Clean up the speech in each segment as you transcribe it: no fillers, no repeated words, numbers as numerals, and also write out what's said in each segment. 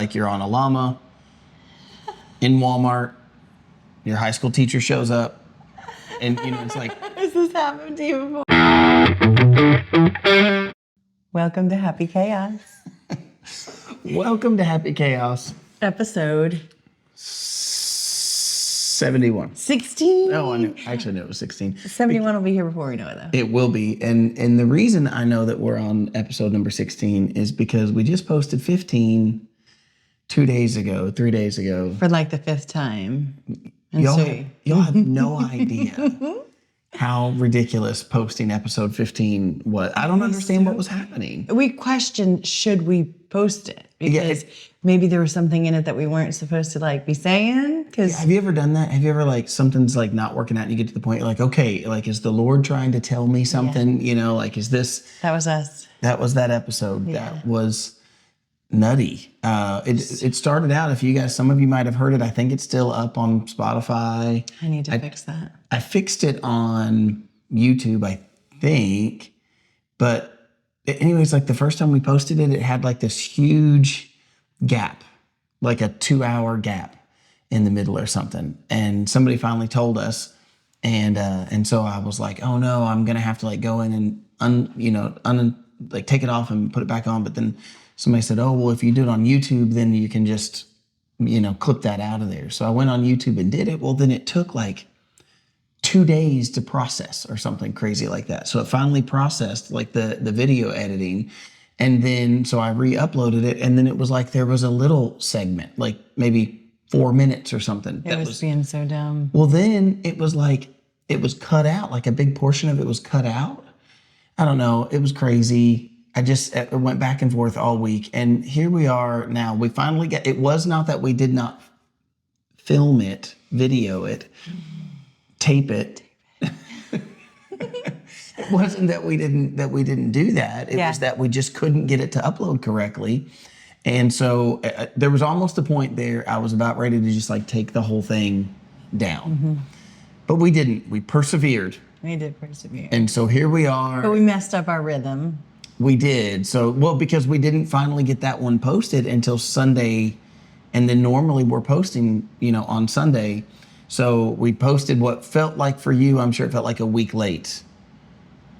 Like you're on a llama in Walmart, your high school teacher shows up, and it's like, Has this happened to you before? Welcome to Happy Chaos. welcome to Happy Chaos. Episode 71. 16. Oh, I knew. Actually, no, it was 16. 71 will be here before we know it, though. It will be. And the reason I know that we're on episode number 16 is because we just posted 15 3 days ago. For like the fifth time. And Y'all have no idea how ridiculous posting episode 15 was. I don't understand what was happening. We questioned, should we post it? Because maybe there was something in it that we weren't supposed to be saying. Have you ever done that? Have you ever something's not working out and you get to the point you're like, okay, is the Lord trying to tell me something? Yeah. Is this? That was us. That was that episode. Yeah. That was nutty. It started out, some of you might have heard it. I think it's still up on Spotify. I need to fix that. I fixed it on YouTube, I think. But anyways, the first time we posted it, it had this huge gap, a 2-hour gap in the middle or something. And somebody finally told us. And so I was like, oh no, I'm going to have to go in and take it off and put it back on. But then somebody said, oh, well, if you do it on YouTube, then you can just, clip that out of there. So I went on YouTube and did it. Well, then it took 2 days to process or something crazy like that. So it finally processed the video editing. And then, so I re-uploaded it. And then it was there was a little segment, maybe 4 minutes or something. It was being so dumb. Well, then it was it was cut out. A big portion of it was cut out. I don't know. It was crazy. It went back and forth all week. And here we are now. We finally it was not that we did not film it, video it, tape it. It wasn't that we didn't do that. It was that we just couldn't get it to upload correctly. And so there was almost a point there I was about ready to just take the whole thing down. Mm-hmm. But we didn't. We persevered. We did persevere. And so here we are. But we messed up our rhythm. We did. So, because we didn't finally get that one posted until Sunday. And then normally we're posting, on Sunday. So we posted what felt like for you, I'm sure it felt like a week late.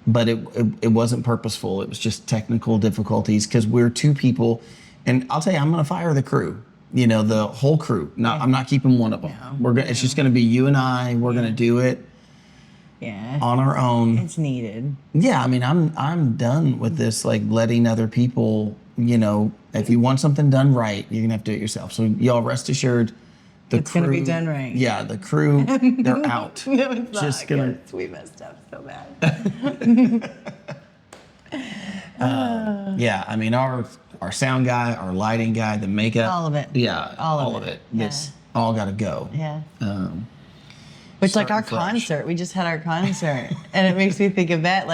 But it wasn't purposeful. It was just technical difficulties because we're two people. And I'll tell you, I'm going to fire the crew. The whole crew. I'm not keeping one of them. No, it's just going to be you and I. We're going to do it. Yeah. On our own. It's needed. Yeah, I'm done with this, letting other people, if you want something done right, you're gonna have to do it yourself. So y'all rest assured, it's gonna be done right. Yeah, the crew, they're out. No, it's just not. We messed up so bad. Our sound guy, our lighting guy, the makeup, all of it. Yeah, all of it. Yeah. It's all got to go. Yeah. Which our concert, we just had our concert, and it makes me think of that,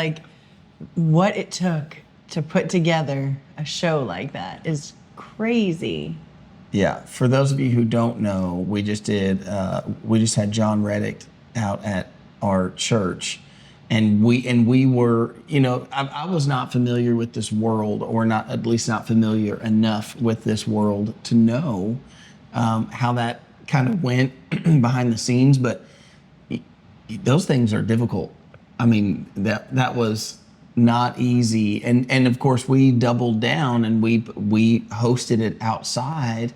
what it took to put together a show like that is crazy. Yeah, for those of you who don't know, we just had John Reddick out at our church, and we were, I was not familiar with this world, or at least not familiar enough with this world to know how that kind of went behind the scenes, but those things are difficult. That was not easy. And of course we doubled down and we hosted it outside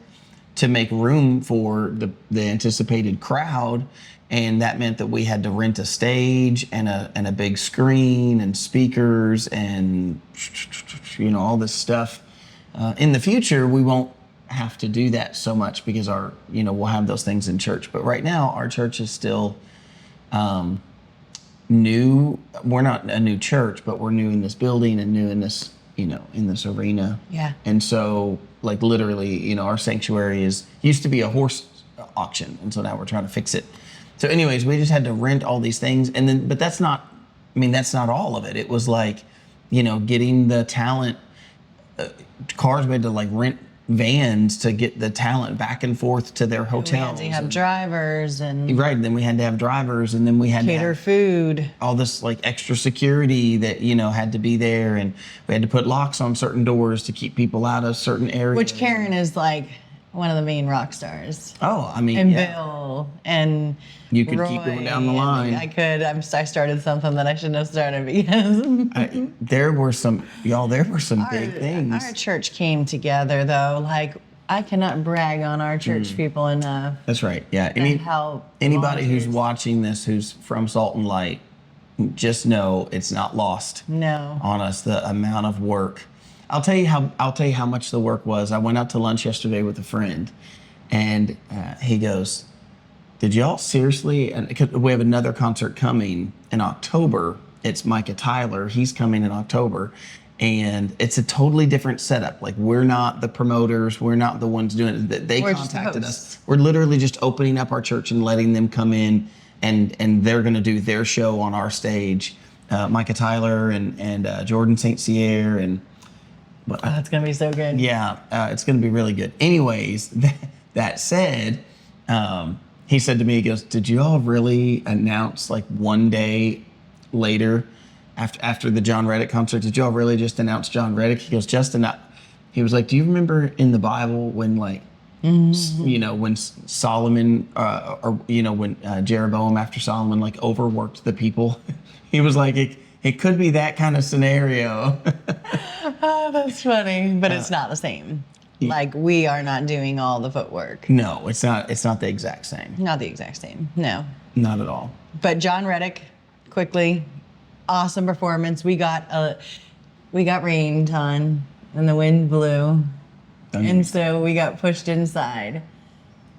to make room for the anticipated crowd. And that meant that we had to rent a stage and a big screen and speakers and all this stuff. In the future, we won't have to do that so much because we'll have those things in church. But right now our church is still new. We're not a new church, but we're new in this building and new in this, in this arena. Yeah. And so literally, our sanctuary used to be a horse auction. And so now we're trying to fix it. So anyways, we just had to rent all these things. And then, but that's not all of it. It was getting the talent, cars we had to rent vans to get the talent back and forth to their hotels. We had to have drivers and Right. And then we had to have drivers, and then we had to cater have food. all this like extra security that, you know, had to be there. And we had to put locks on certain doors to keep people out of certain areas. Which Karen is like one of the main rock stars. Oh, I mean, And yeah. Bill and You could Roy, keep going down the and line. I could. I started something that I shouldn't have started because There were some big things. Our church came together though. Like I cannot brag on our church people enough. That's right. Yeah. How Anybody who's volunteers. watching this who's from Salt and Light, just know it's not lost No. on us, the amount of work. I'll tell you how much the work was. I went out to lunch yesterday with a friend, and he goes, "Did y'all seriously?" And 'cause we have another concert coming in October. It's Micah Tyler. He's coming in October, and it's a totally different setup. Like, we're not the promoters. We're not the ones doing it. They We're just contacted hosts. us. We're literally just opening up our church and letting them come in, and they're going to do their show on our stage. Micah Tyler and Jordan St. Cyr and. Oh, it's gonna be so good. Yeah, it's going to be really good. Anyways, that said, he said to me, he goes, "Did you all really announce like one day later after the John Reddick concert, did you all really just announce John Reddick?" He goes, "Justin," he was like, "Do you remember in the Bible when like, you know, when Solomon, or, you know, when Jeroboam after Solomon like overworked the people?" He was like, it could be that kind of scenario. Oh, that's funny, but it's not the same. Like we are not doing all the footwork. No, it's not. It's not the exact same. Not the exact same. No. Not at all. But John Reddick, quickly, awesome performance. We got rained on, and the wind blew, and so we got pushed inside.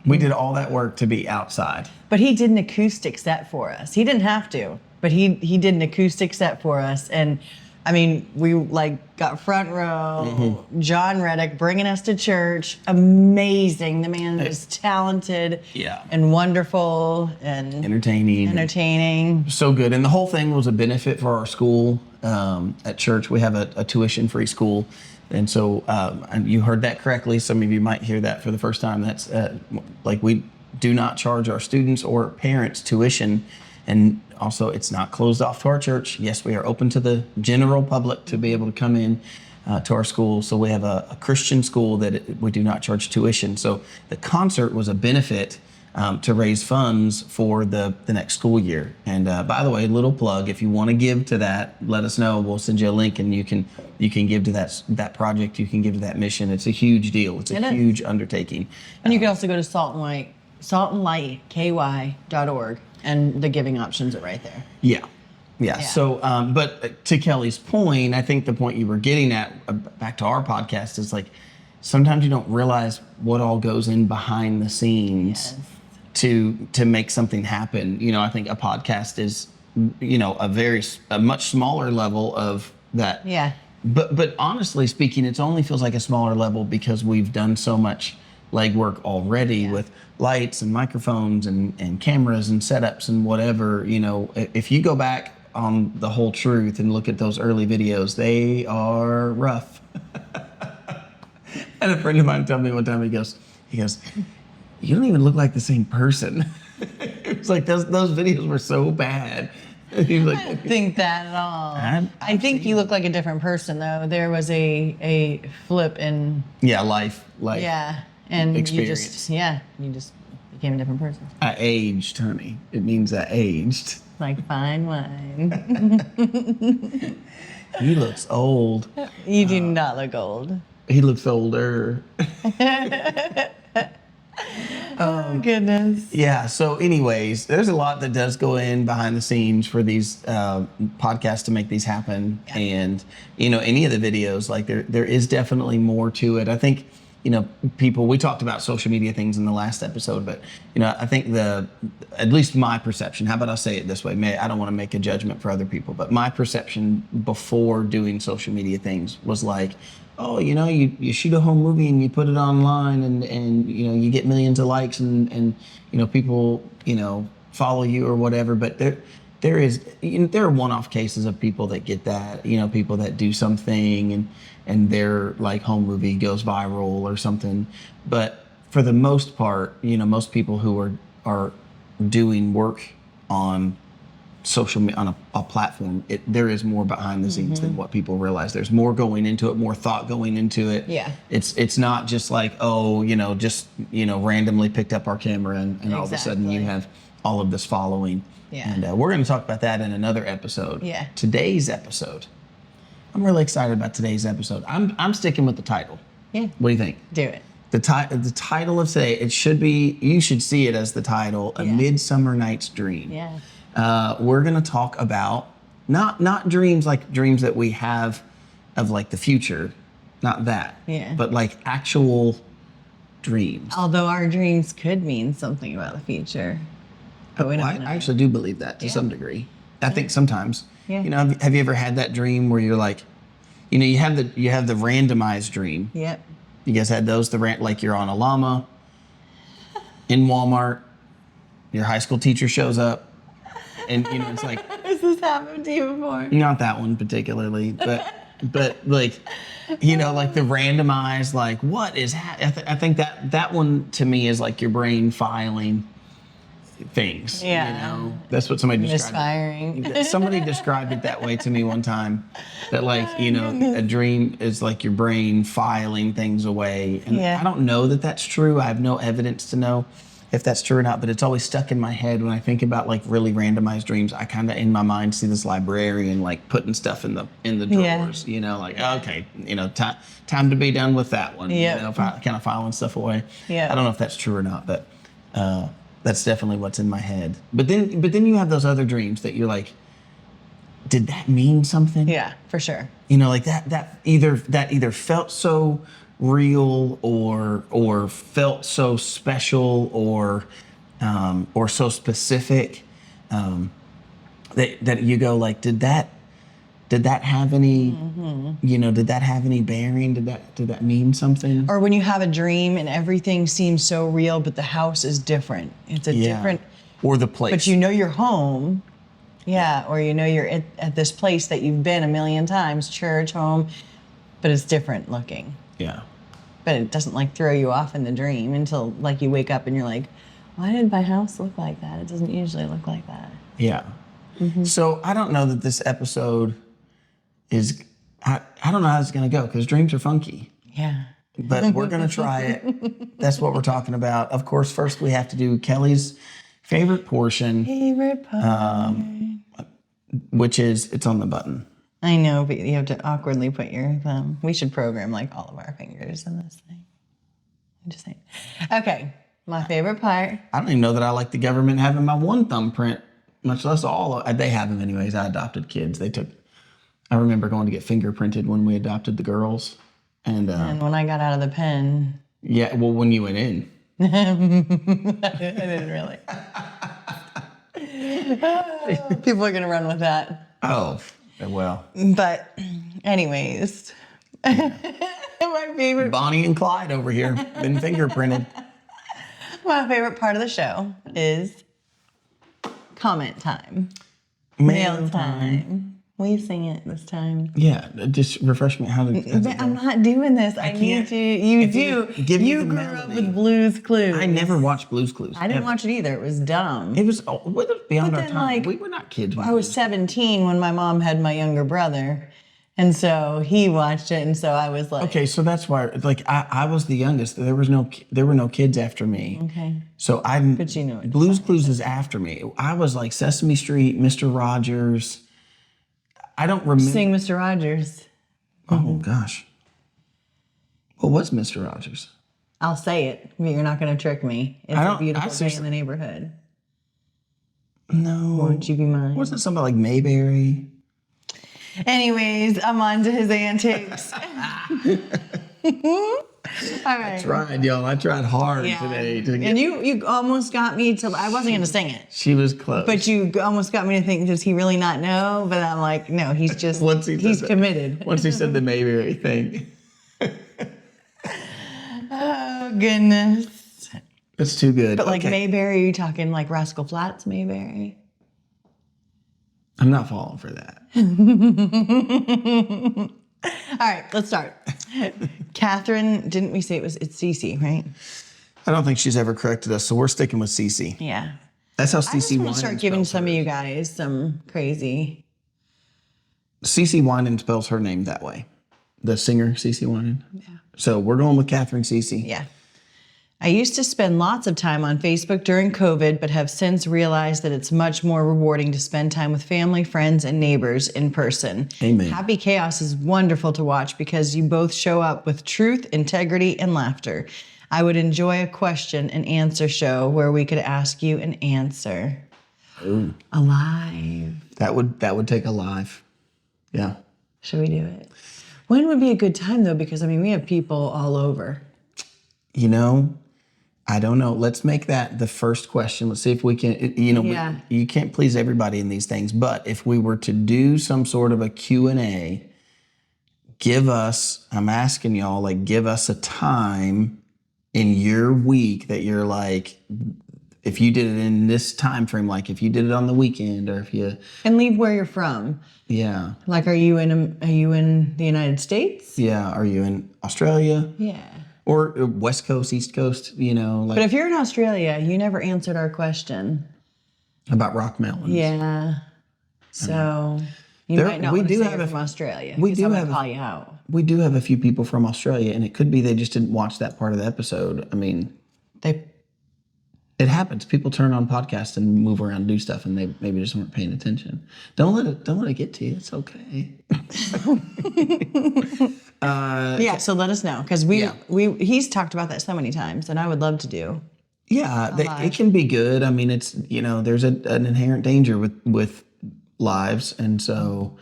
We did all that work to be outside. But he did an acoustic set for us. He didn't have to, but he did an acoustic set for us, and I mean, we like got front row. John Reddick bringing us to church. Amazing. The man is talented. Yeah. And wonderful and Entertaining. So good. And the whole thing was a benefit for our school. At church, we have a tuition-free school. And so and you heard that correctly. Some of you might hear that for the first time. That's like we do not charge our students or parents tuition. And also, it's not closed off to our church. Yes, we are open to the general public to be able to come in to our school. So we have a Christian school that we do not charge tuition. So the concert was a benefit to raise funds for the next school year. And by the way, little plug, if you want to give to that, let us know. We'll send you a link, and you can give to that project. You can give to that mission. It's a huge deal. It's a huge undertaking. And you can also go to saltandlightky.org. And the giving options are right there. Yeah. So, but to Kelly's point, I think the point you were getting at, back to our podcast, is like sometimes you don't realize what all goes in behind the scenes to make something happen. You know, I think a podcast is, you know, a much smaller level of that. Yeah. But honestly speaking, it only feels like a smaller level because we've done so much legwork already with lights and microphones and cameras and setups and whatever. You know, if you go back on The Whole Truth and look at those early videos, they are rough. And a friend of mine told me one time, he goes, "You don't even look like the same person." It was like those videos were so bad. He was like, I don't think that at all. I think seen you look like a different person, though. There was a flip in life. and experience. you just became a different person. I aged, honey. It means I aged. Like fine wine. He looks old. You do not look old. He looks older. Oh goodness. Yeah. So, anyways, there's a lot that does go in behind the scenes for these podcasts to make these happen, and you know, any of the videos, like there is definitely more to it. I think, you know, we talked about social media things in the last episode, but you know, I think at least my perception. How about I say it this way? I don't want to make a judgment for other people, but my perception before doing social media things was like, oh, you know, you shoot a home movie and you put it online and you know, you get millions of likes and you know, people, you know, follow you or whatever. But there are one-off cases of people that get that, people that do something and their like home movie goes viral or something. But for the most part, most people who are doing work on on a platform, there is more behind the scenes than what people realize. There's more going into it, more thought going into it. Yeah. It's not just like, randomly picked up our camera and all of a sudden you have all of this following. Yeah. And we're going to talk about that in another episode. Yeah. Today's episode, I'm really excited about today's episode. I'm sticking with the title. Yeah. What do you think? Do it. The title of today, you should see it as the title, A Midsummer Night's Dream. Yeah. We're going to talk about not dreams like dreams that we have of like the future, not that, but like actual dreams. Although our dreams could mean something about the future. But we don't know. I actually do believe that to some degree. I think sometimes. Yeah. Have you ever had that dream where you're like, you have the randomized dream. Yep. You guys had those, like you're on a llama in Walmart, your high school teacher shows up, and it's like. Has this happened to you before? Not that one particularly, but like, like the randomized, like what is, I think that one to me is like your brain filing things. Yeah. That's what somebody described. Misfiring. Somebody described it that way to me one time, that like, a dream is like your brain filing things away. And I don't know that that's true. I have no evidence to know if that's true or not, but it's always stuck in my head when I think about like really randomized dreams. I kind of in my mind see this librarian like putting stuff in the drawers, like, okay, time to be done with that one. Kind of filing stuff away. Yeah. I don't know if that's true or not, but that's definitely what's in my head. But then you have those other dreams that you're like, did that mean something? Yeah, for sure. Like that either felt so real or felt so special or so specific that you go like, did that have any did that have any bearing? Did that mean something? Or when you have a dream and everything seems so real, but the house is different. It's a different, or the place. but you're home. Yeah, or you're at this place that you've been a million times, church, home, but it's different looking. Yeah. But it doesn't like throw you off in the dream until like you wake up and you're like, why did my house look like that? It doesn't usually look like that. Yeah. So I don't know that this episode is, I don't know how it's going to go because dreams are funky. Yeah. But we're going to try it. That's what we're talking about. Of course, first we have to do Kelly's favorite portion. Favorite part. Which is, it's on the button. I know, but you have to awkwardly put your thumb. We should program like all of our fingers in this thing. I'm just saying. Okay, my favorite part. I don't even know that I like the government having my one thumbprint, much less all. They have them anyways. I adopted kids. I remember going to get fingerprinted when we adopted the girls. And when I got out of the pen. Yeah, well, when you went in. I didn't really. People are going to run with that. Oh, well. But anyways, my favorite. Bonnie and Clyde over here, been fingerprinted. My favorite part of the show is comment time. Mail time. Will you sing it this time? Yeah, just refresh me. I'm not doing this. I need to. You grew up with Blue's Clues. I never watched Blue's Clues. I didn't watch it either. It was dumb. It was beyond our time. Like, we were not kids. I was 17 when my mom had my younger brother. And so he watched it, and so I was like... Okay, so that's why, like, I was the youngest. There were no kids after me. Okay. So But you know it. Blue's Clues is after me. I was like Sesame Street, Mr. Rogers. I don't remember... Sing Mr. Rogers. Oh, gosh. What was Mr. Rogers? I'll say it, but you're not going to trick me. It's a beautiful day in the neighborhood. No. Won't you be mine? Wasn't it something like Mayberry? Anyways, I'm on to his antics. All right. I tried, y'all. I tried hard today. And you almost got me to... I wasn't going to sing it. She was close. But you almost got me to think, does he really not know? But I'm like, no, he's just... he's committed. Once he said the Mayberry thing. Oh, goodness. It's too good. But like Mayberry, are you talking like Rascal Flatts Mayberry? I'm not falling for that. All right, let's start. Catherine, didn't we say it's Cece, right? I don't think she's ever corrected us, so we're sticking with Cece. Yeah. That's how I just Cece want Winan to start giving spells some of hers. you guys some crazy. Cece Winan spells her name that way. The singer, Cece Winan. Yeah. So we're going with Catherine Cece. Yeah. I used to spend lots of time on Facebook during COVID, but have since realized that it's much more rewarding to spend time with family, friends, and neighbors in person. Amen. Happy Chaos is wonderful to watch because you both show up with truth, integrity, and laughter. I would enjoy a question and answer show where we could ask you an answer. Ooh. Alive. That would take a live. Yeah. Should we do it? When would be a good time, though? Because, I mean, we have people all over. You know, I don't know. Let's make that the first question. Let's see if we can, Yeah. you can't please everybody in these things, but if we were to do some sort of a Q&A, I'm asking y'all, like, give us a time in your week that you're like, if you did it in this time frame, like if you did it on the weekend or if you, And leave where you're from. yeah. Like, are you in the United States? Yeah. Are you in Australia? Yeah. Or West Coast, East Coast, like But if you're in Australia, you never answered our question. about rock melons. Yeah. So you might not we want to do say have you're a- from Australia. we 'cause do I'm have gonna a- call you out. We do have a few people from Australia, and it could be they just didn't watch that part of the episode. I mean, it happens. People turn on podcasts and move around and do stuff, and they maybe just weren't paying attention. Don't let it get to you. It's okay. Yeah, so let us know because he's talked about that so many times, and I would love to do. Yeah, it can be good. I mean, it's there's an inherent danger with lives, and so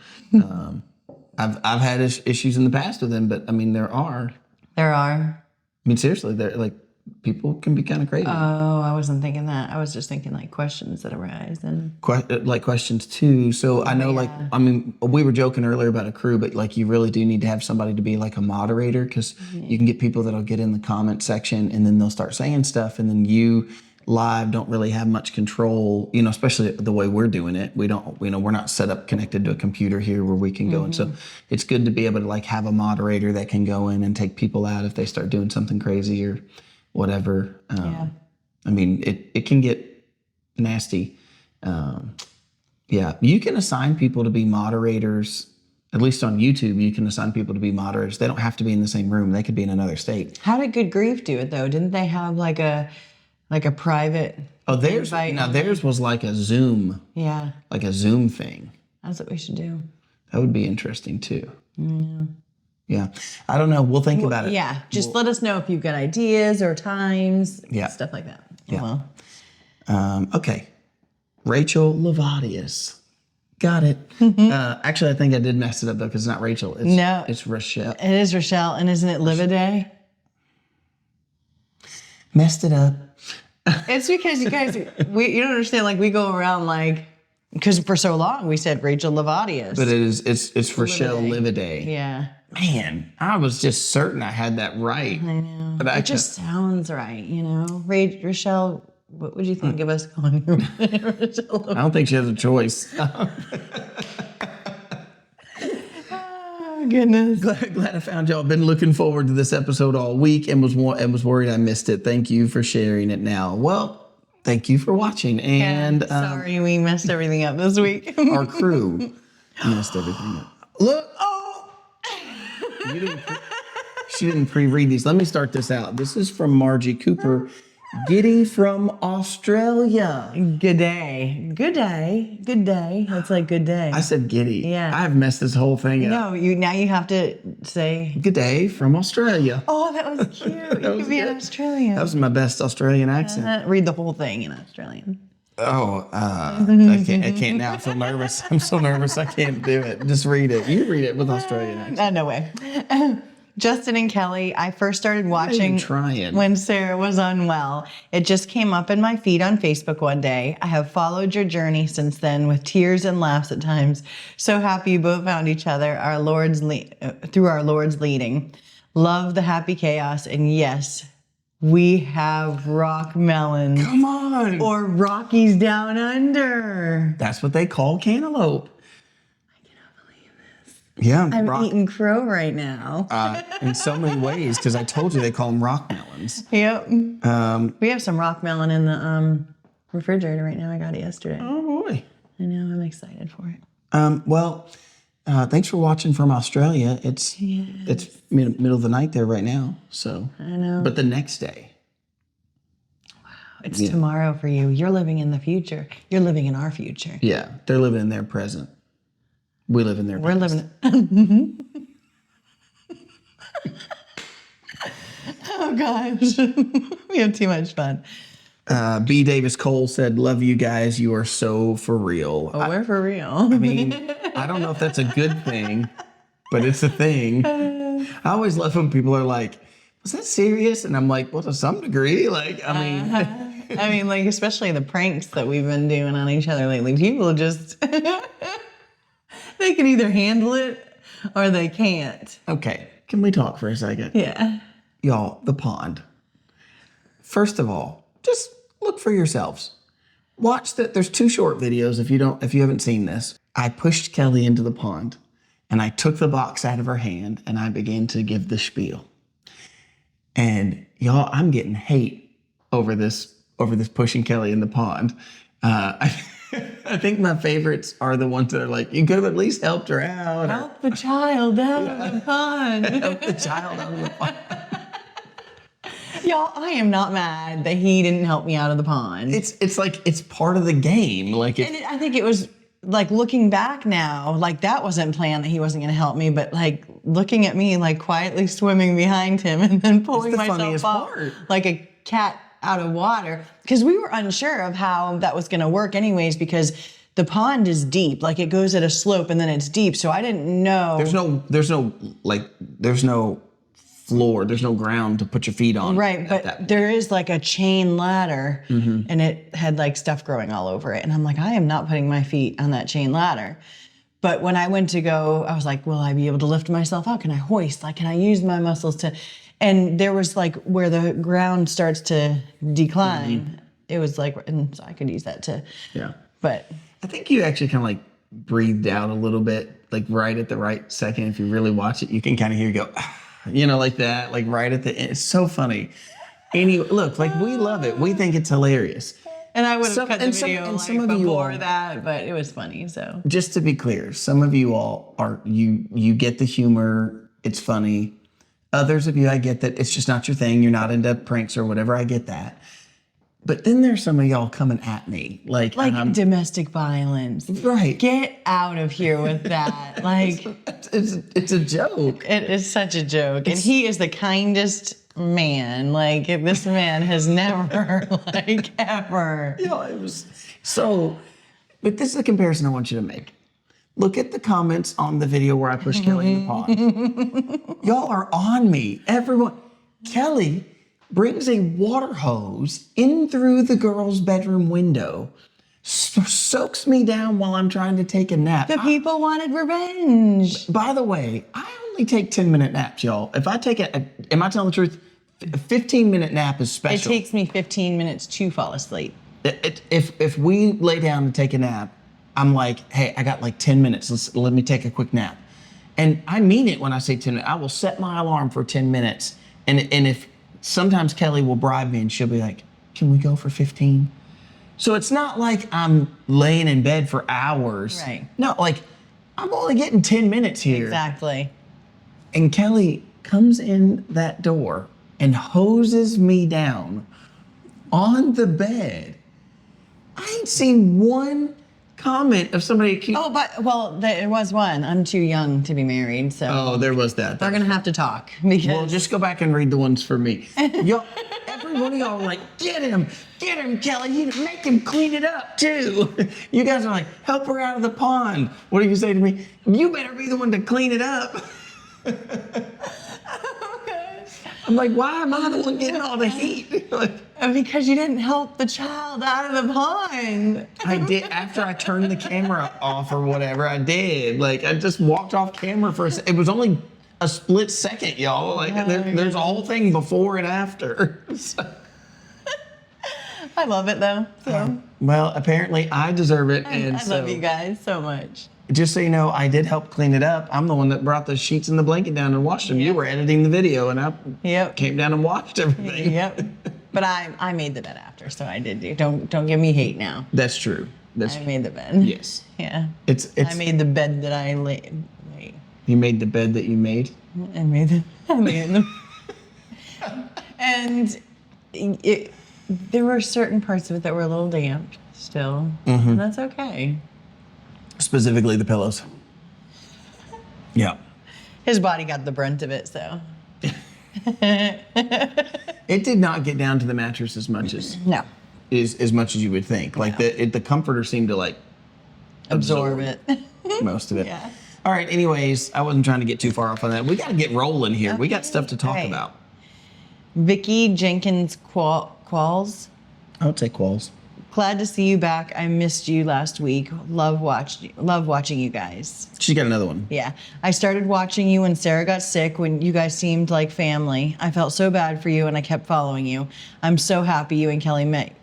I've had issues in the past with them, but I mean there are. There are. I mean, seriously, they're like people can be kind of crazy. Oh, I wasn't thinking that. I was just thinking like questions that arise and. Like questions too. So I know, I mean, we were joking earlier about a crew, but like you really do need to have somebody to be like a moderator because you can get people that'll get in the comment section and then they'll start saying stuff, and then you live don't really have much control. Especially the way we're doing it. We don't. We're not set up connected to a computer here where we can go, and so it's good to be able to like have a moderator that can go in and take people out if they start doing something crazy or whatever. I mean, it can get nasty. Yeah, you can assign people to be moderators. At least on YouTube, you can assign people to be moderators. They don't have to be in the same room. They could be in another state. How did Good Grief do it though? Didn't they have like a private? Oh, invite theirs was like a Zoom, Yeah, like a Zoom thing. that's what we should do. That would be interesting too. Yeah, I don't know. We'll think about it. Yeah, just let us know if you've got ideas or times. Yeah. Stuff like that. Yeah. Well, Okay, Rachel Levadius. Got it. Actually, I think I did mess it up though because it's not Rachel. It's Rochelle. it is Rochelle, and isn't it Live a Day? Messed it up. It's because you guys, you don't understand. Like we go around like, because for so long we said Rachel Levadius. But it's Rochelle Livaday. Yeah. Man, I was just certain I had that right. I know. But It just sounds right, Rochelle, what would you think of us calling her Rochelle? I don't think she has a choice. Oh, goodness. Glad I found y'all. Been looking forward to this episode all week and was worried I missed it. Thank you for sharing it now. Well, thank you for watching. And Sorry we messed everything up this week. our crew messed everything up. Look, she didn't pre-read these. Let me start this out. This is from Margie Cooper. Giddy from Australia. Good day. Good day. Good day. That's like good day. I said giddy. Yeah. I've messed this whole thing up. No, now you have to say. Good day from Australia. Oh, that was cute. You could be an Australian. That was my best Australian accent. Read the whole thing in Australian. I can't now. I feel nervous. I'm so nervous I can't do it. Just read it. You read it with Australian accent. No way. Justin and Kelly, I first started watching trying. when Sarah was unwell. It just came up in my feed on Facebook one day. I have followed your journey since then with tears and laughs at times. So happy you both found each other through our Lord's leading. Love the happy chaos, and yes, We have rock melons. Come on. Or Rockies Down Under. That's what they call cantaloupe. I cannot believe this. Yeah. I'm eating crow right now. In so many ways, because I told you they call them rock melons. Yep. We have some rock melon in the refrigerator right now. I got it yesterday. Oh, boy. I know. I'm excited for it. Well, thanks for watching from Australia. It's middle of the night there right now. So I know. But the next day. It's tomorrow for you. You're living in the future. You're living in our future. Yeah, they're living in their present. We live in their We're past. living. Oh gosh, we have too much fun. B. Davis Cole said, "Love you guys. You are so for real." Oh, we're for real. I mean, I don't know if that's a good thing, but it's a thing. I always love when people are like, "Was that serious?" And I'm like, "Well, to some degree." Like, I mean, I mean, like, especially the pranks that we've been doing on each other lately. People just, they can either handle it or they can't. okay. Can we talk for a second? Yeah. Y'all, the pond. First of all, just look for yourselves. Watch that. There's 2 short videos if you haven't seen this. I pushed Kelly into the pond and I took the box out of her hand and I began to give the spiel. And y'all, I'm getting hate over this pushing Kelly in the pond. I think my favorites are the ones that are like, you could have at least helped her out. Help the child out of the pond. Help the child out of the pond. Y'all, I am not mad that he didn't help me out of the pond. It's like, it's part of the game. Like, I think it was like looking back now, like that wasn't planned that he wasn't going to help me, but like looking at me like quietly swimming behind him and then pulling the myself funniest up part. like a cat out of water, because we were unsure of how that was going to work anyways, because the pond is deep, like it goes at a slope and then it's deep, so I didn't know. There's no floor, there's no ground to put your feet on. Right, but there is like a chain ladder and it had like stuff growing all over it. And I'm like, I am not putting my feet on that chain ladder. But when I went to go, I was like, will I be able to lift myself out? Can I hoist? Like, can I use my muscles to... And there was like where the ground starts to decline. It was like, and so I could use that to... Yeah. But... I think you actually kind of like breathed out a little bit, like right at the right second. If you really watch it, you can kind of hear you go... You know, like that, like right at the end. It's so funny. Anyway, look, like we love it. We think it's hilarious. And I would have cut the video and like some of you before all, that, but it was funny, so. Just to be clear, some of you all are, you get the humor. It's funny. Others of you, I get that it's just not your thing. You're not into pranks or whatever. I get that. But then there's some of y'all coming at me. Like domestic violence. Right. Get out of here with that. Like, it's a joke. it is such a joke. And he is the kindest man. Like, this man has never, like, ever. You know, it was so, but this is a comparison I want you to make. Look at the comments on the video where I pushed Kelly in the pond. Y'all are on me. Everyone. Kelly brings a water hose in through the girl's bedroom window, soaks me down while I'm trying to take a nap. The people wanted revenge. By the way, I only take 10-minute naps, y'all. If I take am I telling the truth? A 15-minute nap is special. It takes me 15 minutes to fall asleep. If we lay down and take a nap, I'm like, hey, I got like 10 minutes. Let me take a quick nap. And I mean it when I say 10 minutes. I will set my alarm for 10 minutes. And if sometimes Kelly will bribe me and she'll be like, can we go for 15? So it's not like I'm laying in bed for hours. Right. No, like I'm only getting 10 minutes here. Exactly. And Kelly comes in that door and hoses me down on the bed. I ain't seen one comment of somebody accusing. Oh, but, well, there was one. I'm too young to be married, so. Oh, there was that. We're going to have to talk because. Well, just go back and read the ones for me. Y'all, every one of y'all are like, get him, Kelly. You make him clean it up too. You guys are like, help her out of the pond. What do you say to me? You better be the one to clean it up. I'm like, why am I the one getting all the heat? Like, because you didn't help the child out of the pond. I did after I turned the camera off or whatever. I did. Like I just walked off camera for a second. It was only a split second, y'all. Like there's a whole thing before and after. So, I love it though. So well, apparently I deserve it, and I love you guys so much. Just so you know, I did help clean it up. I'm the one that brought the sheets and the blanket down and washed them. You were editing the video, and I came down and washed everything. Yep. But I made the bed after, so I did do. Don't give me hate now. That's true. I made the bed. Yes. Yeah. It's. I made the bed that I laid. Wait. You made the bed that you made? I made them. And there were certain parts of it that were a little damp still. And that's okay. Specifically the pillows. Yeah. His body got the brunt of it, so. It did not get down to the mattress as much as as much as you would think. Like the comforter seemed to like absorb it. Most of it. Yeah. All right. Anyways, I wasn't trying to get too far off on that. We got to get rolling here. We got stuff to talk about. Vicky Jenkins Qualls. I would say Qualls. Glad to see you back. I missed you last week. Love watching you guys. She got another one. Yeah. I started watching you when Sarah got sick, when you guys seemed like family. I felt so bad for you and I kept following you. I'm so happy you and Kelly met.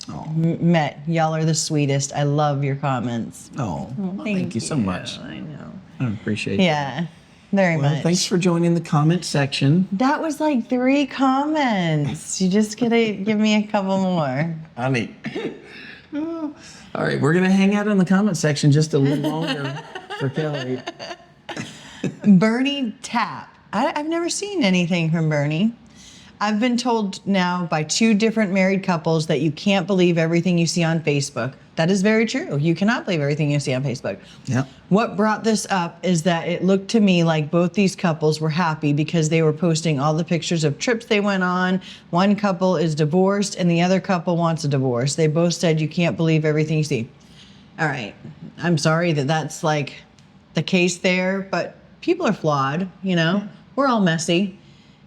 Y'all are the sweetest. I love your comments. Oh, thank you so much. I know. I appreciate it. Yeah. Very much. Thanks for joining the comment section. That was like 3 comments. You just gotta give me a couple more. I mean, all right, we're gonna hang out in the comment section just a little longer for Kelly. Bernie Tapp. I've never seen anything from Bernie. I've been told now by 2 different married couples that you can't believe everything you see on Facebook. That is very true. You cannot believe everything you see on Facebook. Yeah. What brought this up is that it looked to me like both these couples were happy because they were posting all the pictures of trips they went on. One couple is divorced and the other couple wants a divorce. They both said you can't believe everything you see. All right. I'm sorry that that's like the case there, but people are flawed, you know? We're all messy.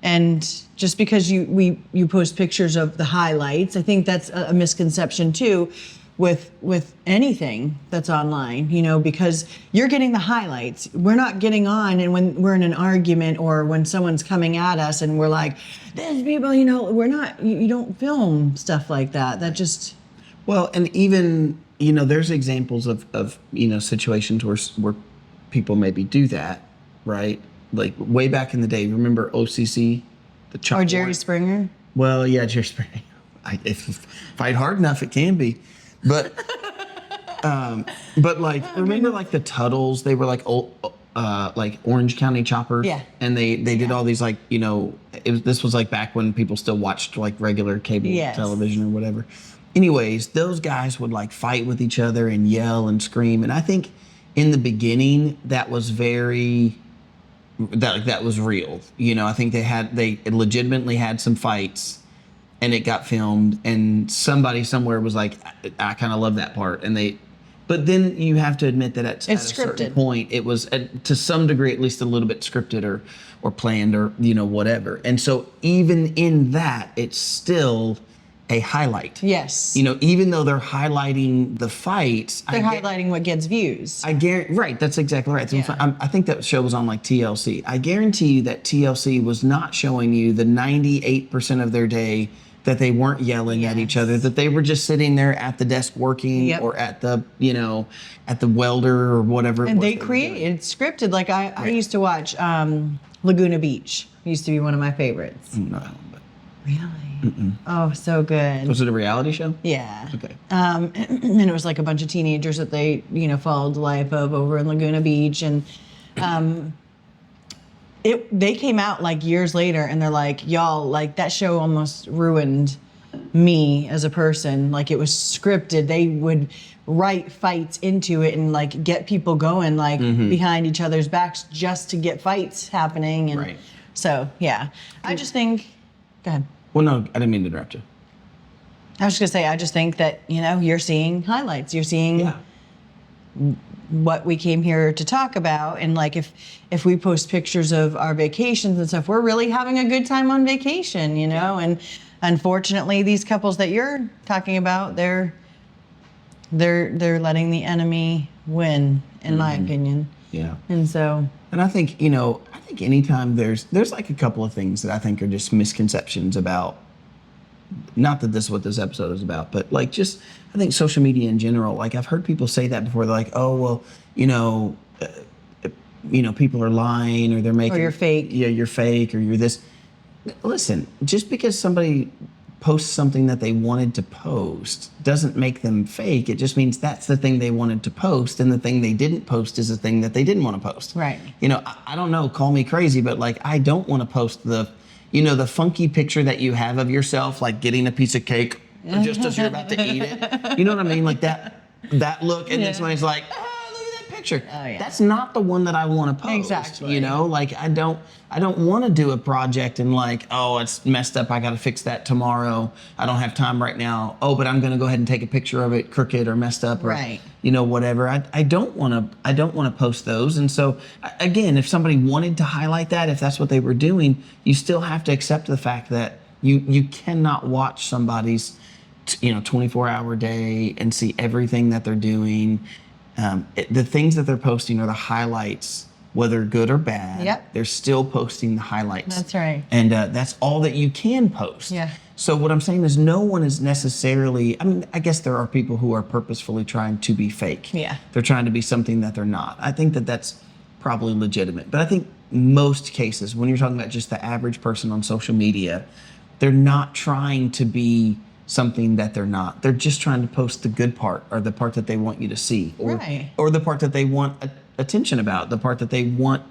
And just because you post pictures of the highlights, I think that's a misconception too with anything that's online, you know, because you're getting the highlights. We're not getting on, and when we're in an argument or when someone's coming at us and we're like, there's people, you know, we're not, you don't film stuff like that. That just... Well, and even, you know, there's examples of you know, situations where people maybe do that, right? Like way back in the day, remember OCC? Or Jerry Springer? Well, yeah, Jerry Springer. If you fight hard enough, it can be. But like, remember like the Tuttles? They were like Orange County choppers. Yeah. And they did all these like, you know, this was like back when people still watched like regular cable television or whatever. Anyways, those guys would like fight with each other and yell and scream. And I think in the beginning that was that was real. You know, I think they legitimately had some fights. And it got filmed, and somebody somewhere was like, I kind of love that part. But then you have to admit that at a certain point, it was, to some degree, at least a little bit scripted or planned or, you know, whatever. And so even in that, it's still a highlight. Yes. You know, even though they're highlighting the fights. They're highlighting what gets views. I guarantee, right, that's exactly right. Yeah. I think that show was on like TLC. I guarantee you that TLC was not showing you the 98% of their day that they weren't yelling at each other, that they were just sitting there at the desk working or at the, you know, at the welder or whatever. And they created scripted. Like I used to watch Laguna Beach. Used to be one of my favorites. No. Really? Mm-mm. Oh, so good. Was it a reality show? Yeah. Okay. And it was like a bunch of teenagers that they, you know, followed the life of over in Laguna Beach. And they came out like years later and they're like, y'all, like that show almost ruined me as a person. Like it was scripted. They would write fights into it and like get people going like behind each other's backs just to get fights happening. And so, yeah, I just think, go ahead. Well, no, I didn't mean to interrupt you. I was just gonna say, I just think that, you know, you're seeing highlights. You're seeing what we came here to talk about. And like, if we post pictures of our vacations and stuff, we're really having a good time on vacation, you know? And unfortunately, these couples that you're talking about, they're letting the enemy win, in my opinion. Yeah. And so, And I think, I think anytime there's like a couple of things that I think are just misconceptions about, not that this is what this episode is about, but like just, I think social media in general, like I've heard people say that before. They're like, oh, well, people are lying or they're making. or you're fake. Yeah, you're fake or you're this. Listen, just because somebody posts something that they wanted to post doesn't make them fake. It just means that's the thing they wanted to post, and the thing they didn't post is the thing that they didn't want to post. Right. I don't know, call me crazy, but like I don't want to post the funky picture that you have of yourself, like getting a piece of cake just as you're about to eat it. You know what I mean? Like that look, and then somebody's like, look at that picture. Oh, yeah. That's not the one that I want to post. Exactly. Like I don't want to do a project and like, oh, it's messed up, I got to fix that tomorrow. I don't have time right now. Oh, but I'm going to go ahead and take a picture of it crooked or messed up or Right. Whatever. I don't want to post those. And so again, if somebody wanted to highlight that, if that's what they were doing, you still have to accept the fact that you cannot watch somebody's 24-hour day and see everything that they're doing. The things that they're posting are the highlights, whether good or bad. Yep. They're still posting the highlights. That's right. And that's all that you can post. Yeah. So what I'm saying is no one is necessarily, I guess there are people who are purposefully trying to be fake. Yeah. They're trying to be something that they're not. I think that that's probably legitimate. But I think most cases, when you're talking about just the average person on social media, they're not trying to be something that they're not. They're just trying to post the good part, or the part that they want you to see, or the part that they want attention about, the part that they want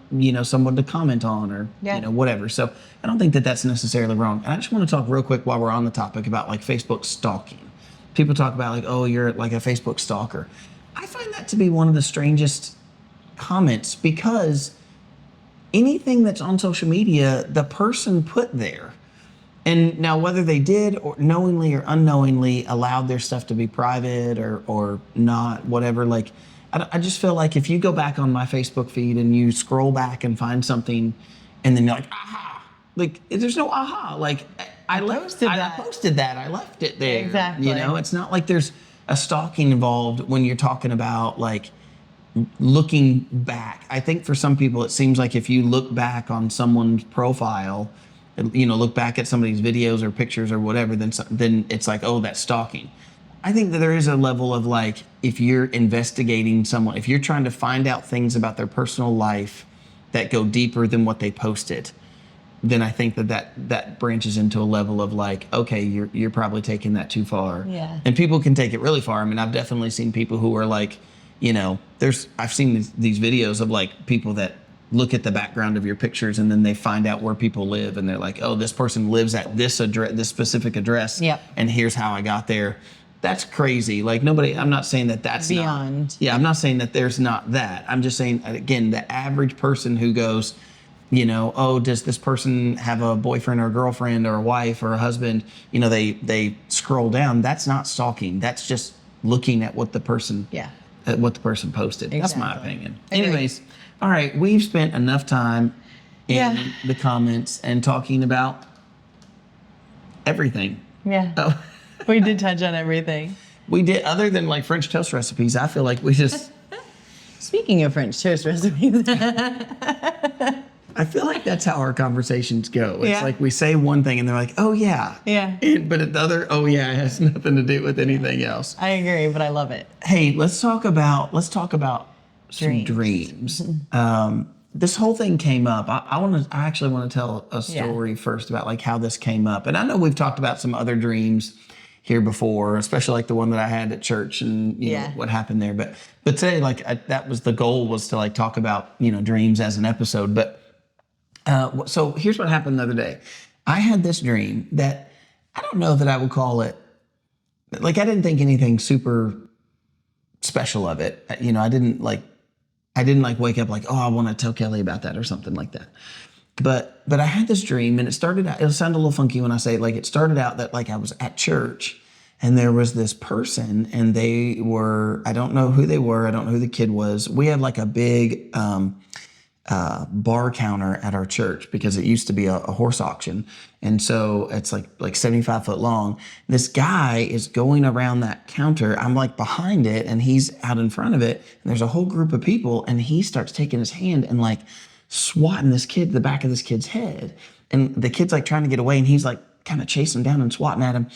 someone to comment on, or whatever. So I don't think that that's necessarily wrong. And I just want to talk real quick while we're on the topic about like Facebook stalking. People talk about like, oh, you're like a Facebook stalker. I find that to be one of the strangest comments, because anything that's on social media, the person put there. And now whether they did or knowingly or unknowingly allowed their stuff to be private or not, whatever, like I just feel like if you go back on my Facebook feed and you scroll back and find something and then you're like, aha, like there's no aha. Like I posted that. I left it there. Exactly. It's not like there's a stalking involved when you're talking about like looking back. I think for some people it seems like if you look back on someone's profile, look back at somebody's videos or pictures or whatever, then it's like, oh, that's stalking. I think that there is a level of like, if you're investigating someone, if you're trying to find out things about their personal life that go deeper than what they posted, then I think that branches into a level of like, okay, you're probably taking that too far. Yeah. And people can take it really far. I mean, I've definitely seen people who are like, I've seen these videos of like people that look at the background of your pictures and then they find out where people live and they're like, oh, this person lives at this address, this specific address. Yep. And here's how I got there. That's crazy. Like I'm not saying that that's beyond. I'm not saying that there's not that. I'm just saying, again, the average person who goes, oh, does this person have a boyfriend or a girlfriend or a wife or a husband? They scroll down. That's not stalking. That's just looking at what the person posted. Exactly. That's my opinion. Agreed. Anyways, all right, we've spent enough time in the comments and talking about everything. Yeah. Oh. We did touch on everything. We did, other than like French toast recipes. I feel like we just. Speaking of French toast recipes. I feel like that's how our conversations go. It's Yeah. like we say one thing and they're like, oh yeah. Yeah. But the other, oh yeah, it has nothing to do with anything else. I agree, but I love it. Hey, let's talk about some dreams. This whole thing came up. I actually want to tell a story first about like how this came up. And I know we've talked about some other dreams here before, especially like the one that I had at church and you know what happened there. But today, like that was the goal, was to like talk about dreams as an episode. But so here's what happened the other day. I had this dream that I don't know that I would call it, like I didn't think anything super special of it. I didn't wake up like, oh, I want to tell Kelly about that or something like that. But I had this dream, and it started out, it'll sound a little funky when I say it, like it started out that like I was at church and there was this person and they were, I don't know who they were. I don't know who the kid was. We have like a big bar counter at our church because it used to be a horse auction. And so it's like 75 foot long. This guy is going around that counter. I'm like behind it and he's out in front of it. And there's a whole group of people and he starts taking his hand and like swatting this kid, the back of this kid's head. And the kid's like trying to get away and he's like kind of chasing down and swatting at him.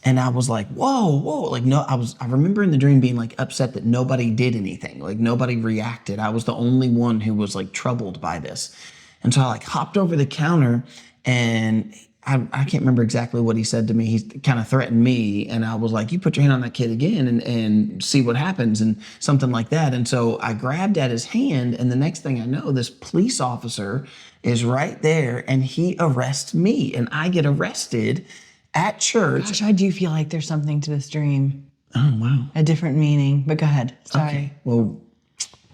And I was like, whoa, like, no, I remember in the dream being like upset that nobody did anything. Like nobody reacted. I was the only one who was like troubled by this. And so I like hopped over the counter and I can't remember exactly what he said to me. He kind of threatened me and I was like, you put your hand on that kid again and see what happens and something like that. And so I grabbed at his hand and the next thing I know, this police officer is right there and he arrests me and I get arrested at church. Gosh, I do feel like there's something to this dream. Oh, wow. A different meaning, but go ahead. Sorry. Okay. Well,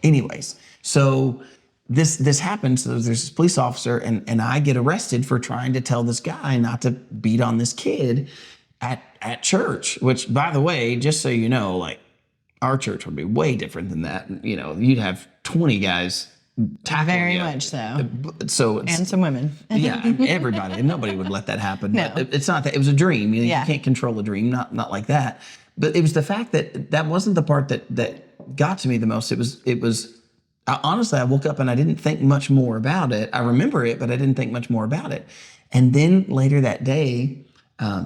anyways, so this happens. So there's this police officer and I get arrested for trying to tell this guy not to beat on this kid at church, which by the way, just so you know, like our church would be way different than that. You know, you'd have 20 guys tackling Very you. much so. So it's, And some women. yeah, everybody, and nobody would let that happen. No. But it's not that. It was a dream. You Yeah. can't control a dream, not like that. But it was the fact that that wasn't the part that got to me the most. It was honestly, I woke up and I didn't think much more about it. I remember it, but I didn't think much more about it. And then later that day,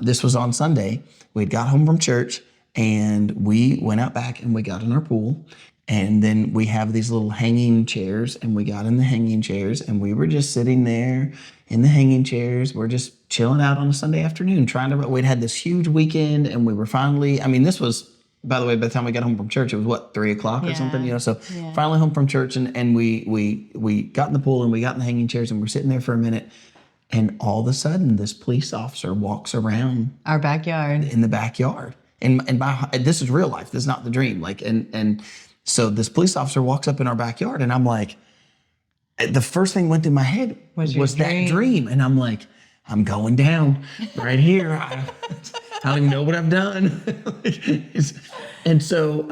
this was on Sunday, we got home from church and we went out back and we got in our pool. And then we have these little hanging chairs and we got in the hanging chairs and we were just sitting there in the hanging chairs. We're just chilling out on a Sunday afternoon we'd had this huge weekend and we were finally, I mean, this was, by the way, by the time we got home from church, it was what, 3:00 or something, you know? So finally home from church and we got in the pool and we got in the hanging chairs and we're sitting there for a minute. And all of a sudden this police officer walks around Our backyard. in the backyard. And this is real life. This is not the dream. Like, and so this police officer walks up in our backyard and I'm like, the first thing went through my head was that dream. And I'm like, I'm going down right here. I don't even know what I've done. And so,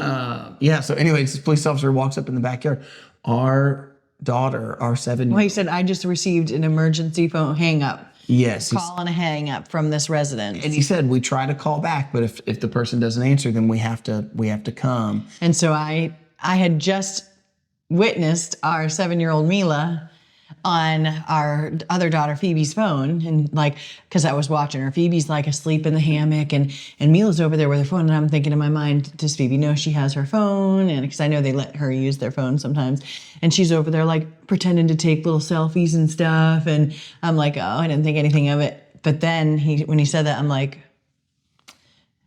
so anyways, this police officer walks up in the backyard. Our daughter, our 7-year-old. Well, he said, I just received an emergency phone hang up. Yes. Call and a hang up from this resident. And he said, we try to call back, but if the person doesn't answer, then we have to come. And so I had just witnessed our 7-year-old Mila on our other daughter Phoebe's phone, and like, because I was watching her, Phoebe's like asleep in the hammock, and Mila's over there with her phone, and I'm thinking in my mind, does Phoebe know she has her phone? And because I know they let her use their phone sometimes, and she's over there like pretending to take little selfies and stuff, and I'm like, oh, I didn't think anything of it. But then when he said that, I'm like,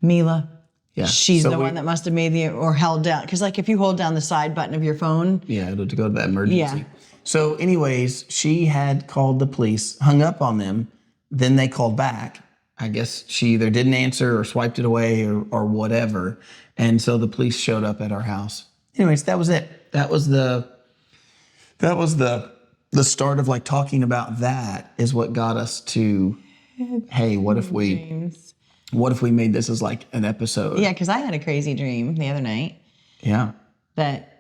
Mila. Yeah. She's the one that must have made or held down. Because like if you hold down the side button of your phone. Yeah, it'll go to that emergency. Yeah. So anyways, she had called the police, hung up on them. Then they called back. I guess she either didn't answer or swiped it away or whatever. And so the police showed up at our house. Anyways, that was it. That was the start of like talking about that is what got us to, hey, what if we made this as like an episode? Yeah, because I had a crazy dream the other night. Yeah. That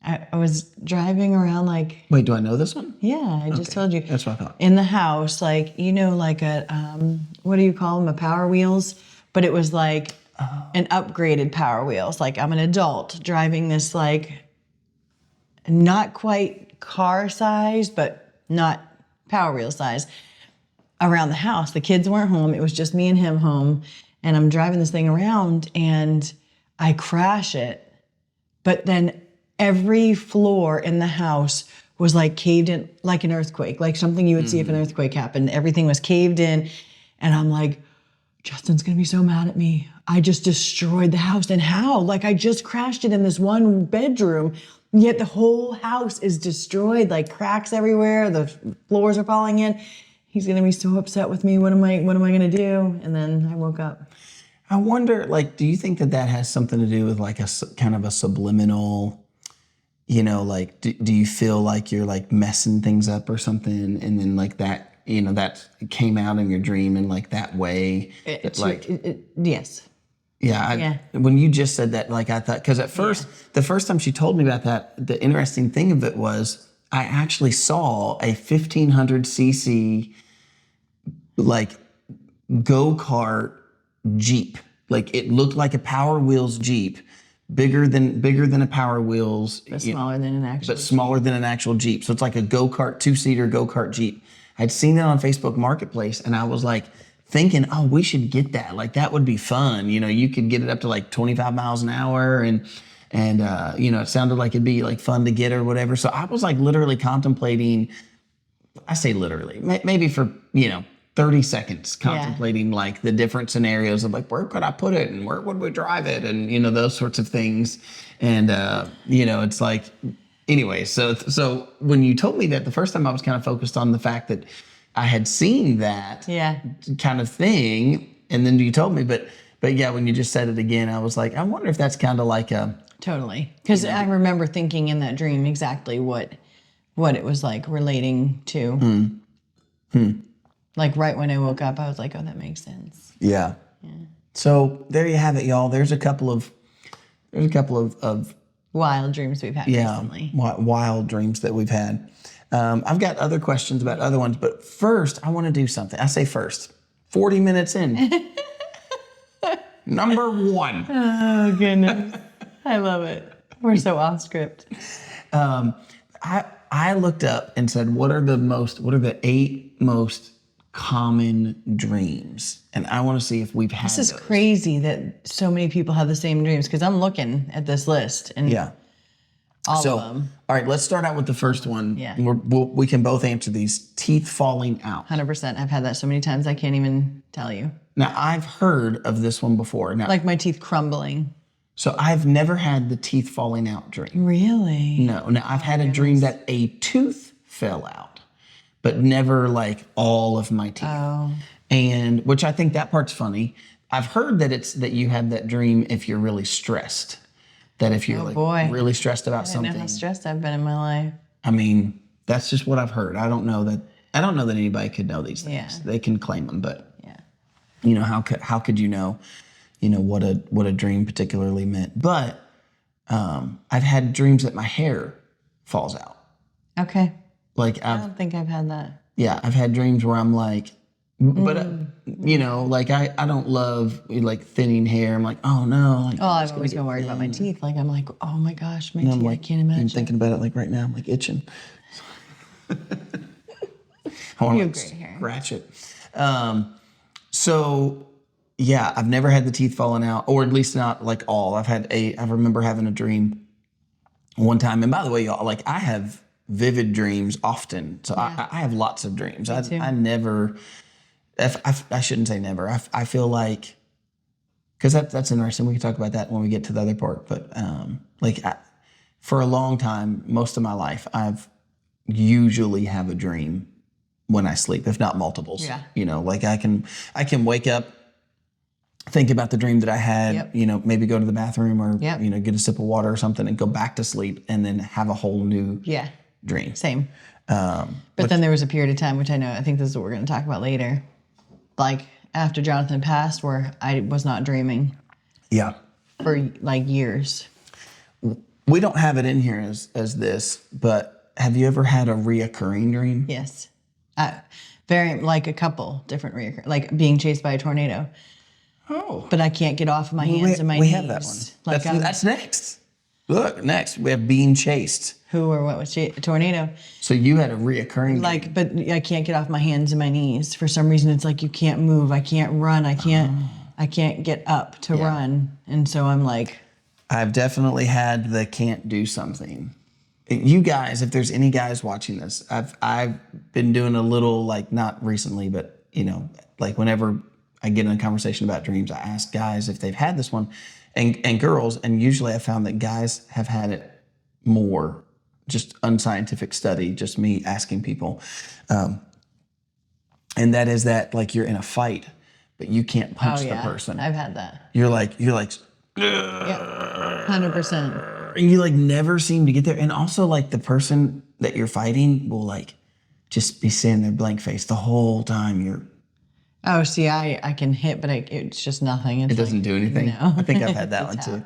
I was driving around like... Wait, do I know this one? Yeah, I just told you. That's what I thought. In the house, like, you know, like a, what do you call them? A Power Wheels? But it was like an upgraded Power Wheels. Like I'm an adult driving this like not quite car size, but not Power Wheel size around the house. The kids weren't home. It was just me and him home. And I'm driving this thing around and I crash it. But then every floor in the house was like caved in, like an earthquake, like something you would see if an earthquake happened. Everything was caved in. And I'm like, Justin's going to be so mad at me. I just destroyed the house. And how? Like I just crashed it in this one bedroom, yet the whole house is destroyed, like cracks everywhere. The floors are falling in. He's going to be so upset with me. What am I going to do? And then I woke up. I wonder, like, do you think that has something to do with like a kind of a subliminal, you know, like, do you feel like you're like messing things up or something? And then like that, you know, that came out in your dream in like that way. Yes. Yeah. When you just said that, like I thought, because at first, the first time she told me about that, the interesting thing of it was I actually saw a 1500cc like go-kart Jeep. Like it looked like a Power Wheels Jeep, bigger than a Power Wheels, But smaller than an actual. but smaller than an actual Jeep. So it's like a go-kart, two-seater go-kart Jeep. I'd seen it on Facebook Marketplace, and I was like thinking, oh, we should get that. Like that would be fun. You know, you could get it up to like 25 miles an hour, and you know, it sounded like it'd be like fun to get or whatever. So I was like literally contemplating. I say literally, maybe for 30 seconds, contemplating like the different scenarios of like, where could I put it and where would we drive it, and those sorts of things. And it's like, anyway, so when you told me that the first time, I was kind of focused on the fact that I had seen that kind of thing, and then you told me, but yeah, when you just said it again, I was like, I wonder if that's kind of like a totally, because I remember thinking in that dream exactly what it was like relating to. Like right when I woke up, I was like, oh, that makes sense. Yeah. So there you have it, y'all. There's a couple of wild dreams we've had recently. Wild dreams that we've had. I've got other questions about other ones, but first I want to do something. I say first, 40 minutes in. Number one. Oh, goodness. I love it. We're so off script. I looked up and said, what are the 8 most common dreams? And I want to see if we've had This is those. crazy that so many people have the same dreams, because I'm looking at this list and all of them. All right, let's start out with the first one. Yeah. We can both answer these. Teeth falling out. 100%. I've had that so many times I can't even tell you. Now, I've heard of this one before. Now, Like my teeth crumbling. so I've never had the teeth falling out dream. Really? No. Now, I've had a dream that a tooth fell out, but never like all of my teeth. Oh. And which I think that part's funny. I've heard that you have that dream if you're really stressed. That if you're really stressed about I something. know how stressed I've been in my life. I mean, that's just what I've heard. I don't know that anybody could know these things. Yeah. They can claim them, but how could you know, what a dream particularly meant? But I've had dreams that my hair falls out. Okay. Like I don't think I've had that. Yeah, I've had dreams where I'm like, but like I don't love like thinning hair. I'm like, oh no. Like, I've always been worried about my teeth. Like I'm like, oh my gosh, my teeth. Like, I can't imagine. I'm thinking about it like right now. I'm like itching. I want to scratch it. So yeah, I've never had the teeth falling out, or at least not like all. I remember having a dream one time, and by the way, y'all, like I have vivid dreams often. So I have lots of dreams. I never, I shouldn't say never. I feel like, because that's interesting. We can talk about that when we get to the other part. But for a long time, most of my life, I've usually have a dream when I sleep, if not multiples. Yeah. Like I can wake up, think about the dream that I had, maybe go to the bathroom or, get a sip of water or something and go back to sleep and then have a whole new dream. Same. But then there was a period of time, which I think this is what we're going to talk about later, like after Jonathan passed, where I was not dreaming. Yeah. For like years. We don't have it in here as this, but have you ever had a reoccurring dream? Yes. Very, like a couple different reoccurring, like being chased by a tornado. Oh. But I can't get off my hands and my knees. We have that one. That's next. Look, next we have being chased. Who or what was a tornado? So you had a reoccurring dream. But I can't get off my hands and my knees. For some reason, it's like you can't move. I can't run. I can't get up to run. And so I'm like, I've definitely had the can't do something. You guys, if there's any guys watching this, I've been doing a little, like, not recently, but like whenever I get in a conversation about dreams, I ask guys if they've had this one, and girls, and usually I found that guys have had it more. Just unscientific study, just me asking people, and that is that, like, you're in a fight, but you can't punch the person. I've had that. You're like, yeah, 100%. You like never seem to get there, and also like the person that you're fighting will like just be standing there blank face the whole time. Oh, see, I can hit, but it's just nothing. It doesn't do anything. No. I think I've had that one too.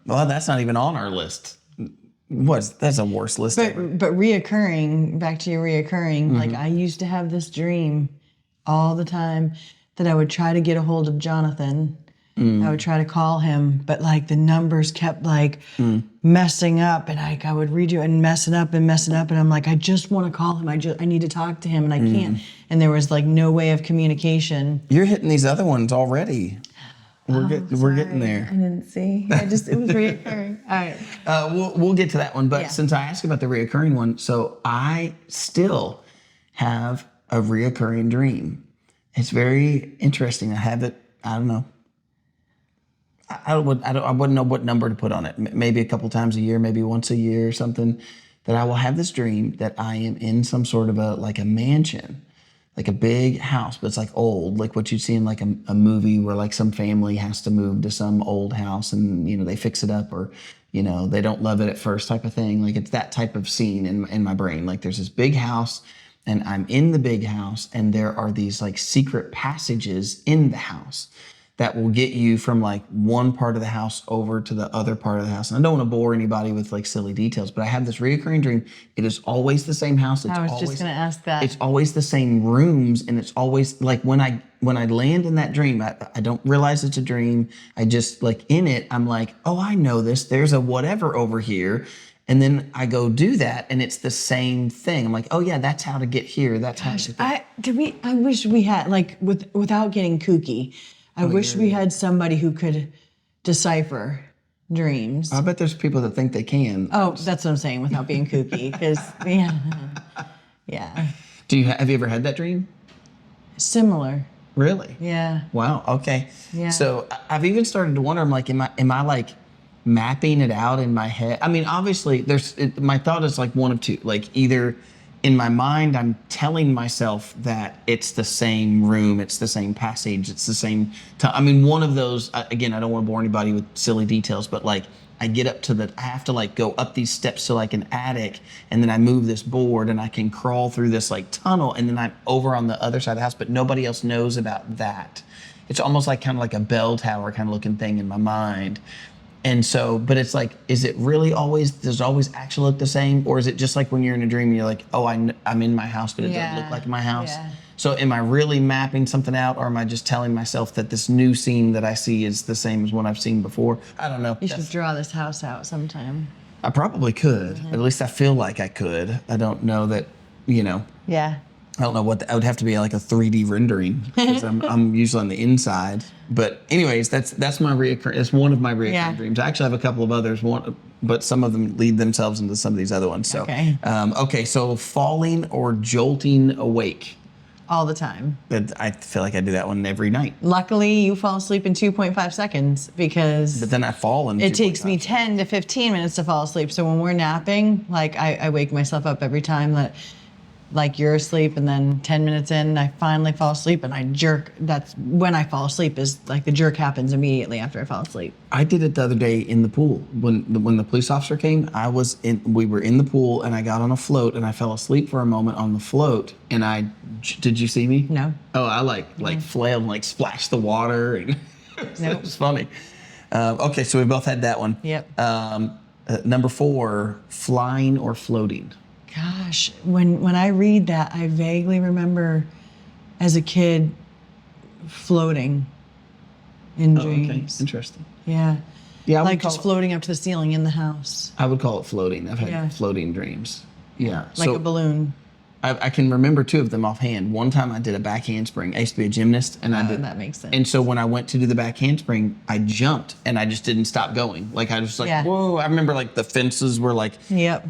Well, that's not even on our list. That's a worse list ever. But reoccurring, back to your reoccurring, like I used to have this dream all the time that I would try to get a hold of Jonathan. I would try to call him, but like the numbers kept like messing up, and I would redo and messing up, and I'm like, I just want to call him. I need to talk to him, and I can't. And there was like no way of communication. You're hitting these other ones already. We're getting there. I didn't see. It was reoccurring. All right. We'll get to that one. But Yeah. since I asked about the reoccurring one, so I still have a reoccurring dream. It's very interesting. I have it. I don't know. I wouldn't know what number to put on it. Maybe a couple times a year, maybe once a year or something. That I will have this dream that I am in some sort of a mansion, like a big house, but it's like old, like what you'd see in like a movie where like some family has to move to some old house and they fix it up, or they don't love it at first type of thing. Like it's that type of scene in my brain. Like there's this big house and I'm in the big house and there are these like secret passages in the house that will get you from like one part of the house over to the other part of the house. And I don't want to bore anybody with like silly details, but I have this reoccurring dream. It is always the same house. I was just going to ask that. It's always the same rooms, and it's always like when I land in that dream, I don't realize it's a dream. I just like in it, I'm like, oh, I know this. There's a whatever over here. And then I go do that, and it's the same thing. I'm like, oh yeah, that's how to get here. That's how to get there. I wish we had like without getting kooky. I wish we had somebody who could decipher dreams. I bet there's people that think they can. Oh, that's what I'm saying, without being kooky. Because, yeah. Have you ever had that dream? Similar. Really? Yeah. Wow. Okay. Yeah. So I've even started to wonder. I'm like, am I like mapping it out in my head? I mean, obviously, my thought is like one of two. Like either in my mind, I'm telling myself that it's the same room, it's the same passage, it's the same time. I mean, one of those, again, I don't want to bore anybody with silly details, but like I get up to I have to like go up these steps to like an attic, and then I move this board and I can crawl through this like tunnel, and then I'm over on the other side of the house, but nobody else knows about that. It's almost like kind of like a bell tower kind of looking thing in my mind. And so, but it's like, does it always actually look the same? Or is it just like when you're in a dream and you're like, oh, I'm in my house, but it doesn't look like my house? Yeah. So am I really mapping something out, or am I just telling myself that this new scene that I see is the same as one I've seen before? I don't know. You should draw this house out sometime. I probably could. At least I feel like I could. I don't know that, Yeah. I don't know I would have to be like a 3D rendering because I'm usually on the inside. But anyways, that's my reoccurring. It's one of my reoccurring dreams. I actually have a couple of others, but some of them lead themselves into some of these other ones. So okay. So falling or jolting awake. All the time. I feel like I do that one every night. Luckily, you fall asleep in 2.5 seconds because. But then I fall in. It takes me 10 to 15 minutes to fall asleep. So when we're napping, like I wake myself up every time that. Like you're asleep, and then 10 minutes in, I finally fall asleep and I jerk. That's when I fall asleep, is like the jerk happens immediately after I fall asleep. I did it the other day in the pool. When the police officer came, we were in the pool and I got on a float and I fell asleep for a moment on the float. And did you see me? No. Oh, I like flailed and like splashed the water and it was funny. Okay, so we both had that one. Yep. Number 4, flying or floating. Gosh, when I read that, I vaguely remember as a kid floating in dreams. Okay, interesting. Yeah. Yeah, like just floating up to the ceiling in the house. I would call it floating. I've had floating dreams. Yeah. Like a balloon. I can remember 2 of them offhand. One time I did a back handspring. I used to be a gymnast, and I did. That makes sense. And so when I went to do the back handspring, I jumped, and I just didn't stop going. Like I was like, whoa! I remember like the fences were like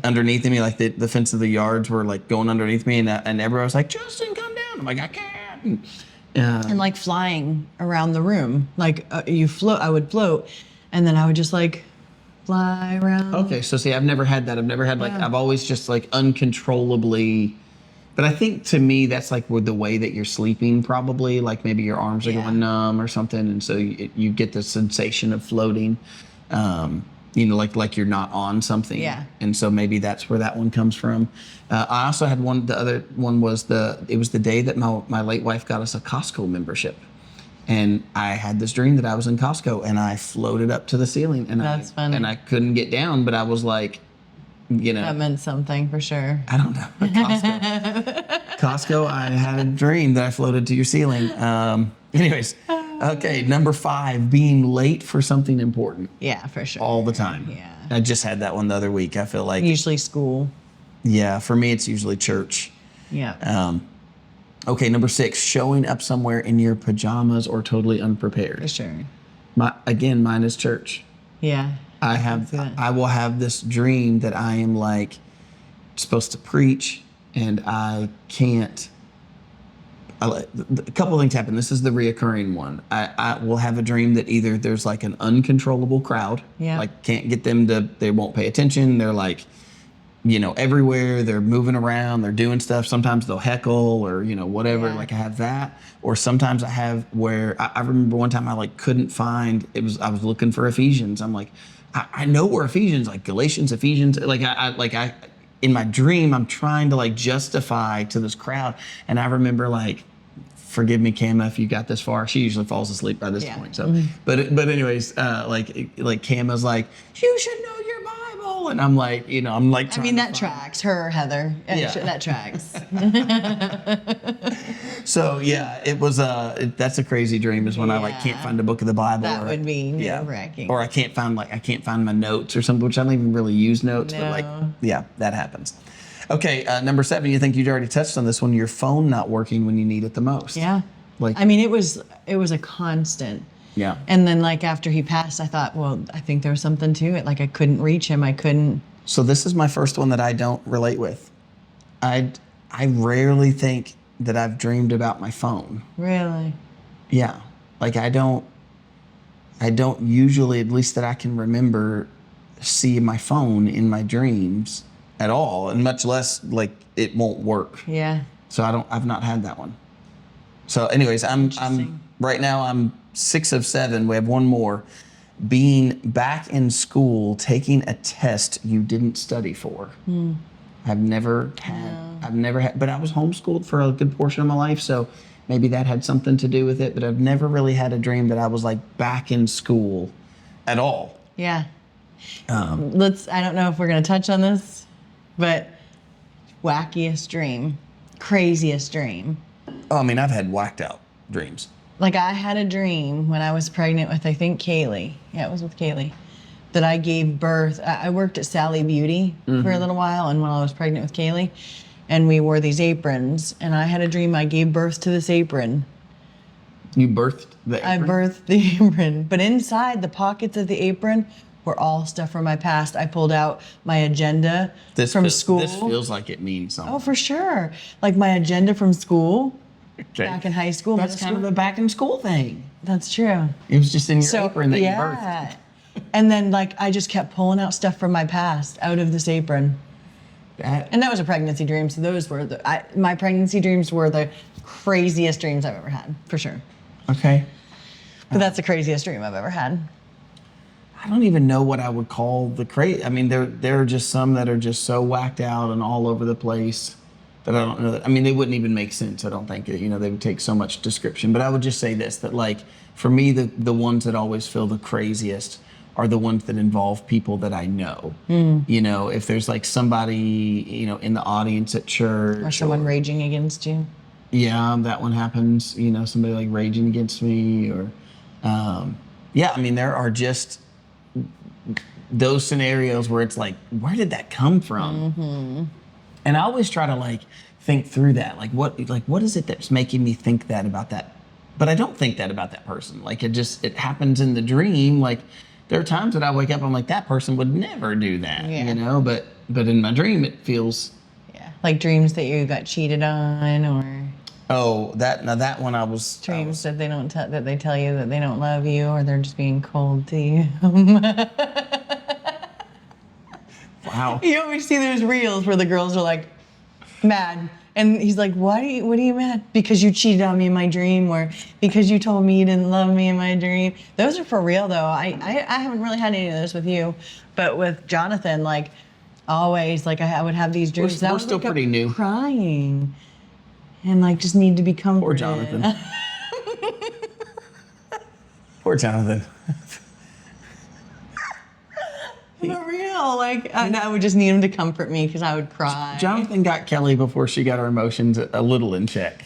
underneath me, like the fence of the yards were like going underneath me, and everyone was like, Justin, come down. I'm like, I can't. And like flying around the room, like you float. I would float, and then I would just like fly around. Okay, so see, I've never had that. I've never had I've always just like uncontrollably. But I think to me that's like with the way that you're sleeping, probably like maybe your arms are going numb or something, and so you get the sensation of floating, like you're not on something. Yeah. And so maybe that's where that one comes from. I also had one. The other one was it was the day that my late wife got us a Costco membership, and I had this dream that I was in Costco and I floated up to the ceiling, and that's funny. And I couldn't get down, but I was like you know. That meant something for sure. I don't know. Costco, I had a dream that I floated to your ceiling. Anyways, okay, number 5, being late for something important Yeah, for sure. all the time. Yeah. I just had that one the other week. I feel like, Usually school. yeah, for me, it's usually church. Yeah. Okay, number 6, showing up somewhere in your pajamas or totally For unprepared. sure. Mine is church. Yeah. I will have this dream that I am like supposed to preach and I can't. A couple of things happen. This is the reoccurring one. I will have a dream that either there's like an uncontrollable crowd, Yeah. like can't get them to, they won't pay attention. They're like, everywhere. They're moving around. They're doing stuff. Sometimes they'll heckle or, whatever. Yeah. Like I have that. Or sometimes I have where I remember one time I like couldn't find, I was looking for Ephesians. I'm like, I know where Ephesians, like Galatians, Ephesians, I in my dream, I'm trying to like justify to this crowd. And I remember like, forgive me, Kama, if you got this far. She usually falls asleep by this point. So, but anyways, like Kama's like, you should know your Bible, and I'm like, I mean, that tracks. Her or Heather. Yeah. That tracks. So yeah, it was that's a crazy dream is when I like can't find a book of the Bible. That would be nerve-wracking. Or I can't find my notes or something, which I don't even really use notes, but like, yeah, that happens. Okay, number 7, you think you'd already touched on this one, your phone not working when you need it the most. Yeah. Like, I mean, it was a constant. Yeah. And then like after he passed, I thought, well, I think there was something to it. Like I couldn't reach him. I couldn't. So this is my first one that I don't relate with. I rarely think that I've dreamed about my phone. Really? Yeah. Like I don't usually, at least that I can remember, see my phone in my dreams at all, and much less like it won't work. Yeah. So I've not had that one. So anyways, I'm right now I'm 6 of 7. We have one more. Being back in school, taking a test you didn't study for. I've never had, but I was homeschooled for a good portion of my life, so maybe that had something to do with it, but I've never really had a dream that I was like back in school at all. Yeah. I don't know if we're going to touch on this, but wackiest dream, craziest dream. Oh, I mean, I've had whacked out dreams. Like I had a dream when I was pregnant with, I think, Kaylee. Yeah, it was with Kaylee. That I gave birth. I worked at Sally Beauty for a little while, and when I was pregnant with Kaylee, and we wore these aprons, and I had a dream I gave birth to this apron. You birthed the apron? I birthed the apron, but inside the pockets of the apron were all stuff from my past. I pulled out my agenda from school. This feels like it means something. Oh, for sure. Like my agenda from school, Okay. back in high school. That's kind of a back in school thing. That's true. It was just in your apron that you birthed. Yeah. And then like I just kept pulling out stuff from my past out of this apron. And that was a pregnancy dream. So those were my pregnancy dreams were the craziest dreams I've ever had, for sure. Okay. But that's the craziest dream I've ever had. I don't even know what I would call the crazy. I mean, there are just some that are just so whacked out and all over the place that I don't know that. I mean, they wouldn't even make sense. I don't think they would take so much description. But I would just say this: that like for me, the ones that always feel the craziest are the ones that involve people that I know. If there's like somebody in the audience at church, Or someone raging against you. Yeah, that one happens. Somebody like raging against me, or yeah. I mean, there are just those scenarios where it's like, where did that come from? And I always try to like think through that, like what is it that's making me think that about that? But I don't think that about that person. Like it happens in the dream. Like there are times that I wake up, I'm like, that person would never do that, But in my dream, it feels. Yeah, like dreams that you got cheated on, or. Oh, that one I was. Dreams that they don't that they tell you that they don't love you, or they're just being cold to you. Wow. You always see those reels where the girls are like mad, and he's like, what are you mad? Because you cheated on me in my dream, or because you told me you didn't love me in my dream. Those are for real though. I haven't really had any of those with you, but with Jonathan, like always, like I would have these dreams. We're still pretty new. Crying, and like just need to be comforted. Poor Jonathan. Poor Jonathan. For real, like I would just need him to comfort me because I would cry. Jonathan got Kelly before she got her emotions a little in check.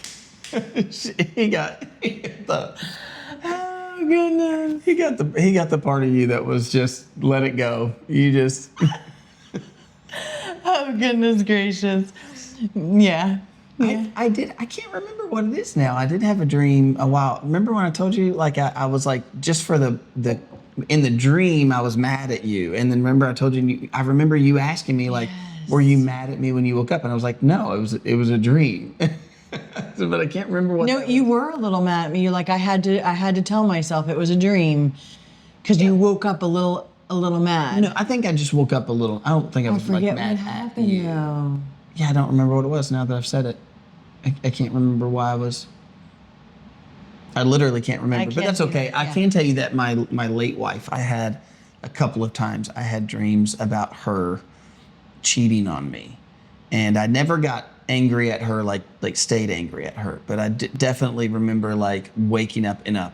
he got the. Oh goodness. He got the part of you that was just let it go. You just. Oh goodness gracious. Yeah. Yeah. I did. I can't remember what it is now. I did have a dream a while. Remember when I told you, like, I was like, just for the in the dream, I was mad at you. And then remember I told you, I remember you asking me, like, were you mad at me when you woke up? And I was like, no, it was a dream. But I can't remember what. No, you were a little mad at me. You're like, I had to tell myself it was a dream because you woke up a little mad. No, I think I just woke up a little. I don't think I was like Forget mad what at happened you. though. Yeah, I don't remember what it was now that I've said it. I can't remember why I was. I literally can't remember, but that's okay. I can tell you that my late wife, I had a couple of times, I had dreams about her cheating on me, and I never got angry at her, like stayed angry at her, but I definitely remember like waking up in a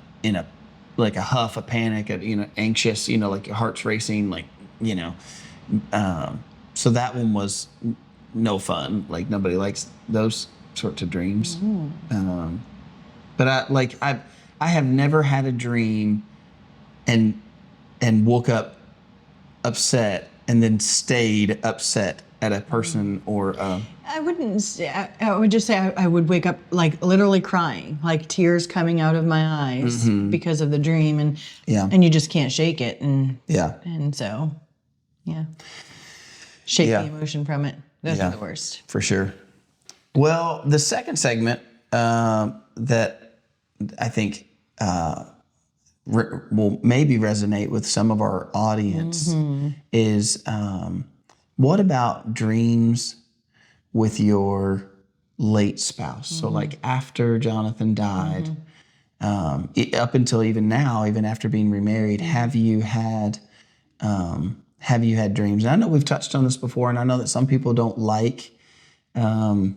like a huff, a panic, anxious, like your heart's racing, like so that one was no fun. Like nobody likes those sorts of dreams. But I have never had a dream and woke up upset and then stayed upset at a person or I wouldn't say, I would just say I would wake up like literally crying, like tears coming out of my eyes because of the dream, and you just can't shake it, and so shake the emotion from it. Those are the worst. For sure. Well, the second segment that I think will maybe resonate with some of our audience is what about dreams with your late spouse? So like after Jonathan died, up until even now, even after being remarried, have you had dreams? And I know we've touched on this before, and I know that some people don't like, I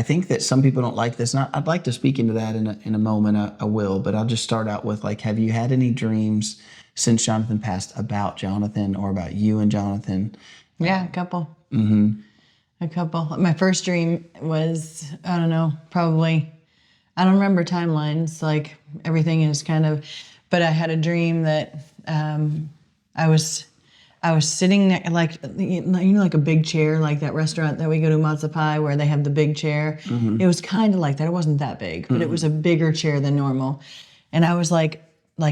think that some people don't like this. And I'd like to speak into that in a moment. I will, but I'll just start out with like, have you had any dreams since Jonathan passed about Jonathan or about you and Jonathan? Yeah, a couple. A couple. My first dream was, I don't know, probably, I don't remember timelines. Like everything is kind of, but I had a dream that I was sitting there, like, like a big chair, like that restaurant that we go to, Matzo Pie, where they have the big chair. It was kind of like that. It wasn't that big, but it was a bigger chair than normal. And I was like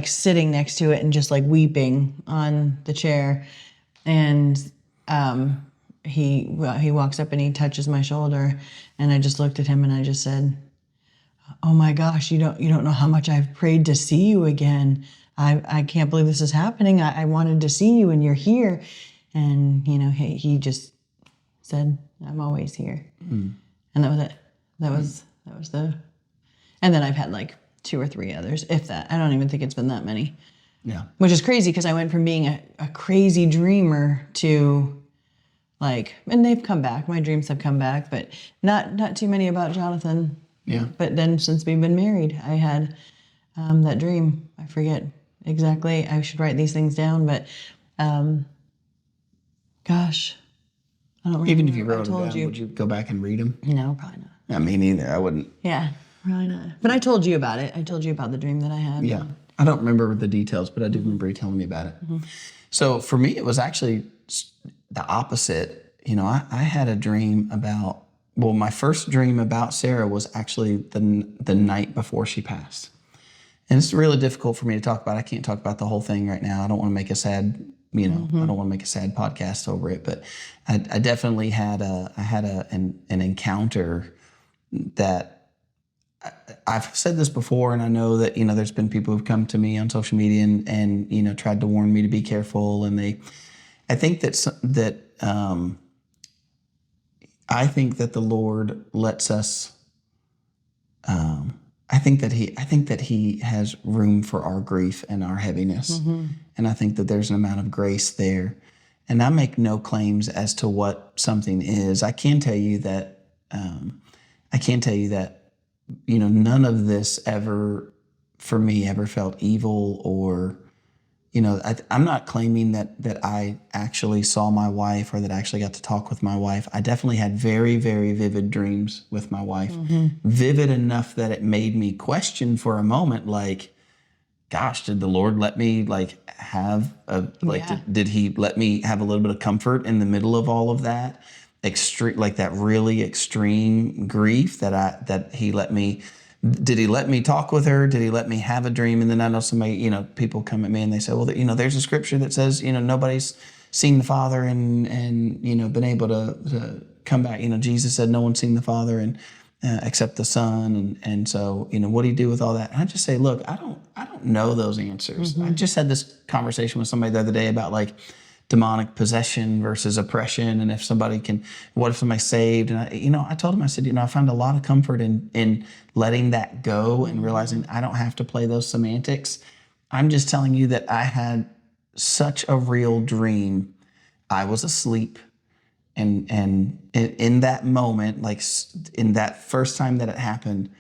sitting next to it and just like weeping on the chair. And he walks up and he touches my shoulder, and I just looked at him and I just said, "Oh my gosh, you don't know how much I've prayed to see you again. I can't believe this is happening. I wanted to see you and you're here." And, he just said, "I'm always here." And that was it. That was and then I've had like 2 or 3 others, if that. I don't even think it's been that many. Yeah. Which is crazy because I went from being a crazy dreamer to like, and they've come back. My dreams have come back, but not too many about Jonathan. Yeah. But then since we've been married, I had that dream. I forget exactly. I should write these things down, but gosh, I don't remember. Even if you wrote them down, would you go back and read them? No, probably not. Yeah, me neither. I wouldn't. Yeah, probably not. But I told you about it. I told you about the dream that I had. Yeah. I don't remember the details, but I do remember you telling me about it. So for me, it was actually the opposite. I had a dream about, my first dream about Sarah was actually the night before she passed. And it's really difficult for me to talk about. I can't talk about the whole thing right now. I don't want to make a sad, I don't want to make a sad podcast over it. But I definitely had an encounter that I've said this before, and I know that there's been people who've come to me on social media and tried to warn me to be careful. And I think that I think that the Lord lets us. I think that he has room for our grief and our heaviness, and I think that there's an amount of grace there. And I make no claims as to what something is. I can tell you that. None of this ever, for me, ever felt evil or, I'm not claiming that I actually saw my wife or that I actually got to talk with my wife. I definitely had very, very vivid dreams with my wife, vivid enough that it made me question for a moment, like, gosh, did the Lord let me have did he let me have a little bit of comfort in the middle of all of that extreme, like that really extreme grief that he let me, did he let me talk with her? Did he let me have a dream? And then I know somebody, people come at me and they say, well, there's a scripture that says, nobody's seen the Father and been able to come back. Jesus said no one's seen the Father and except the Son. And so, what do you do with all that? And I just say, look, I don't know those answers. I just had this conversation with somebody the other day about demonic possession versus oppression. And what if somebody's saved? And I told him, I said, I find a lot of comfort in letting that go and realizing I don't have to play those semantics. I'm just telling you that I had such a real dream. I was asleep. And in that moment, in that first time that it happened,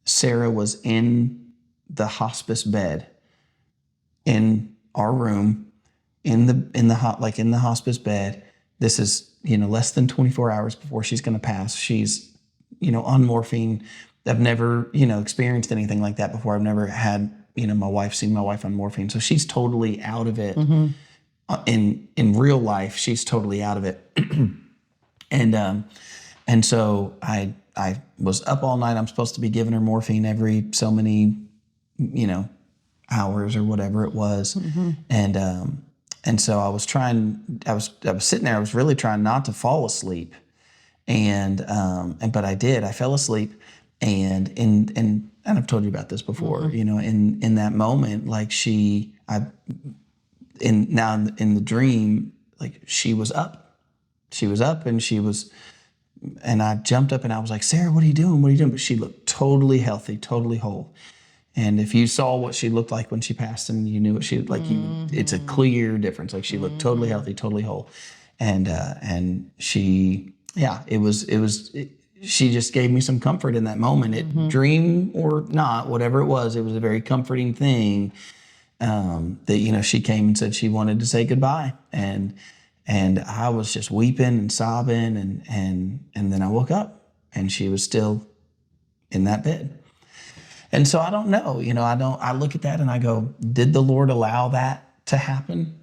Sarah was in the hospice bed in our room, in the hospice bed. This is less than 24 hours before she's going to pass. She's on morphine. I've never experienced anything like that before. I've never had seen my wife on morphine, so she's totally out of it. In real life, she's totally out of it. And so I was up all night. I'm supposed to be giving her morphine every so many, hours or whatever it was. And so I was sitting there. I was really trying not to fall asleep. But I did. I fell asleep. And I've told you about this before, in that moment, in the dream, she was up. She was up and I jumped up and I was like, Sarah, what are you doing? What are you doing? But she looked totally healthy, totally whole. And if you saw what she looked like when she passed and you knew what she looked like, it's a clear difference. She looked totally healthy, totally whole. And she just gave me some comfort in that moment. Dream or not, whatever it was a very comforting thing. That, she came and said she wanted to say goodbye. And I was just weeping and sobbing, and then I woke up and she was still in that bed. And so I don't know, I look at that and I go, did the Lord allow that to happen?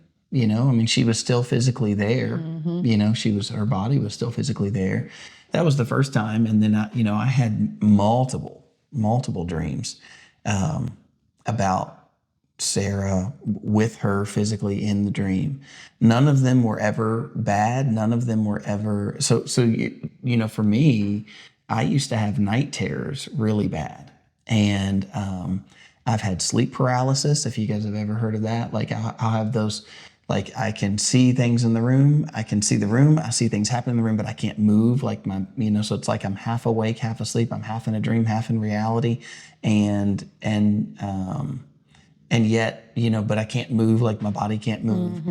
She was still physically there. Her body was still physically there. That was the first time. And then I had multiple dreams about Sarah with her physically in the dream. None of them were ever bad. None of them were ever so for me, I used to have night terrors really bad. And I've had sleep paralysis, if you guys have ever heard of that. I'll have those, I can see things in the room. I can see the room. I see things happen in the room, but I can't move. So it's I'm half awake, half asleep. I'm half in a dream, half in reality. And yet, but I can't move, my body can't move.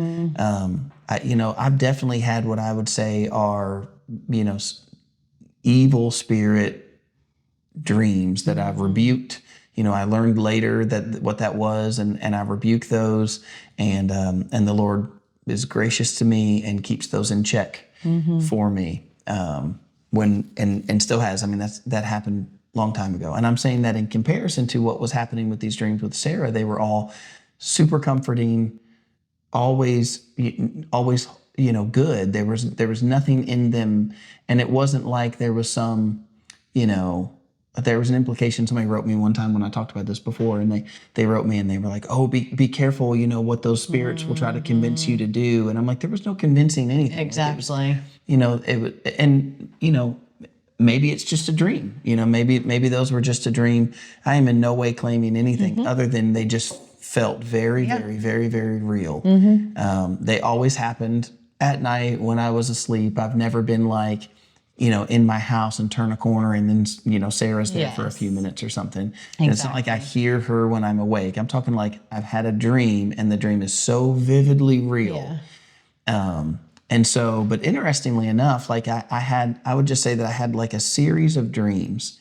I've definitely had what I would say are, evil spirit dreams that I've rebuked. I learned later what that was, and I rebuke those, and the Lord is gracious to me and keeps those in check for me. And still has. That happened long time ago. And I'm saying that in comparison to what was happening with these dreams with Sarah, they were all super comforting, always good. There was nothing in them. And it wasn't like there was some, there was an implication. Somebody wrote me one time when I talked about this before, and they wrote me and they were like, oh, be careful, what those spirits will try to convince you to do. And I'm like, there was no convincing anything. Exactly. Maybe it's just a dream. Maybe those were just a dream. I am in no way claiming anything other than they just felt very, very, very, very real. They always happened at night when I was asleep. I've never been in my house and turn a corner and then, Sarah's there for a few minutes or something. Exactly. And it's not like I hear her when I'm awake. I'm talking I've had a dream and the dream is so vividly real. Yeah. And so, but interestingly enough, I would just say that I had a series of dreams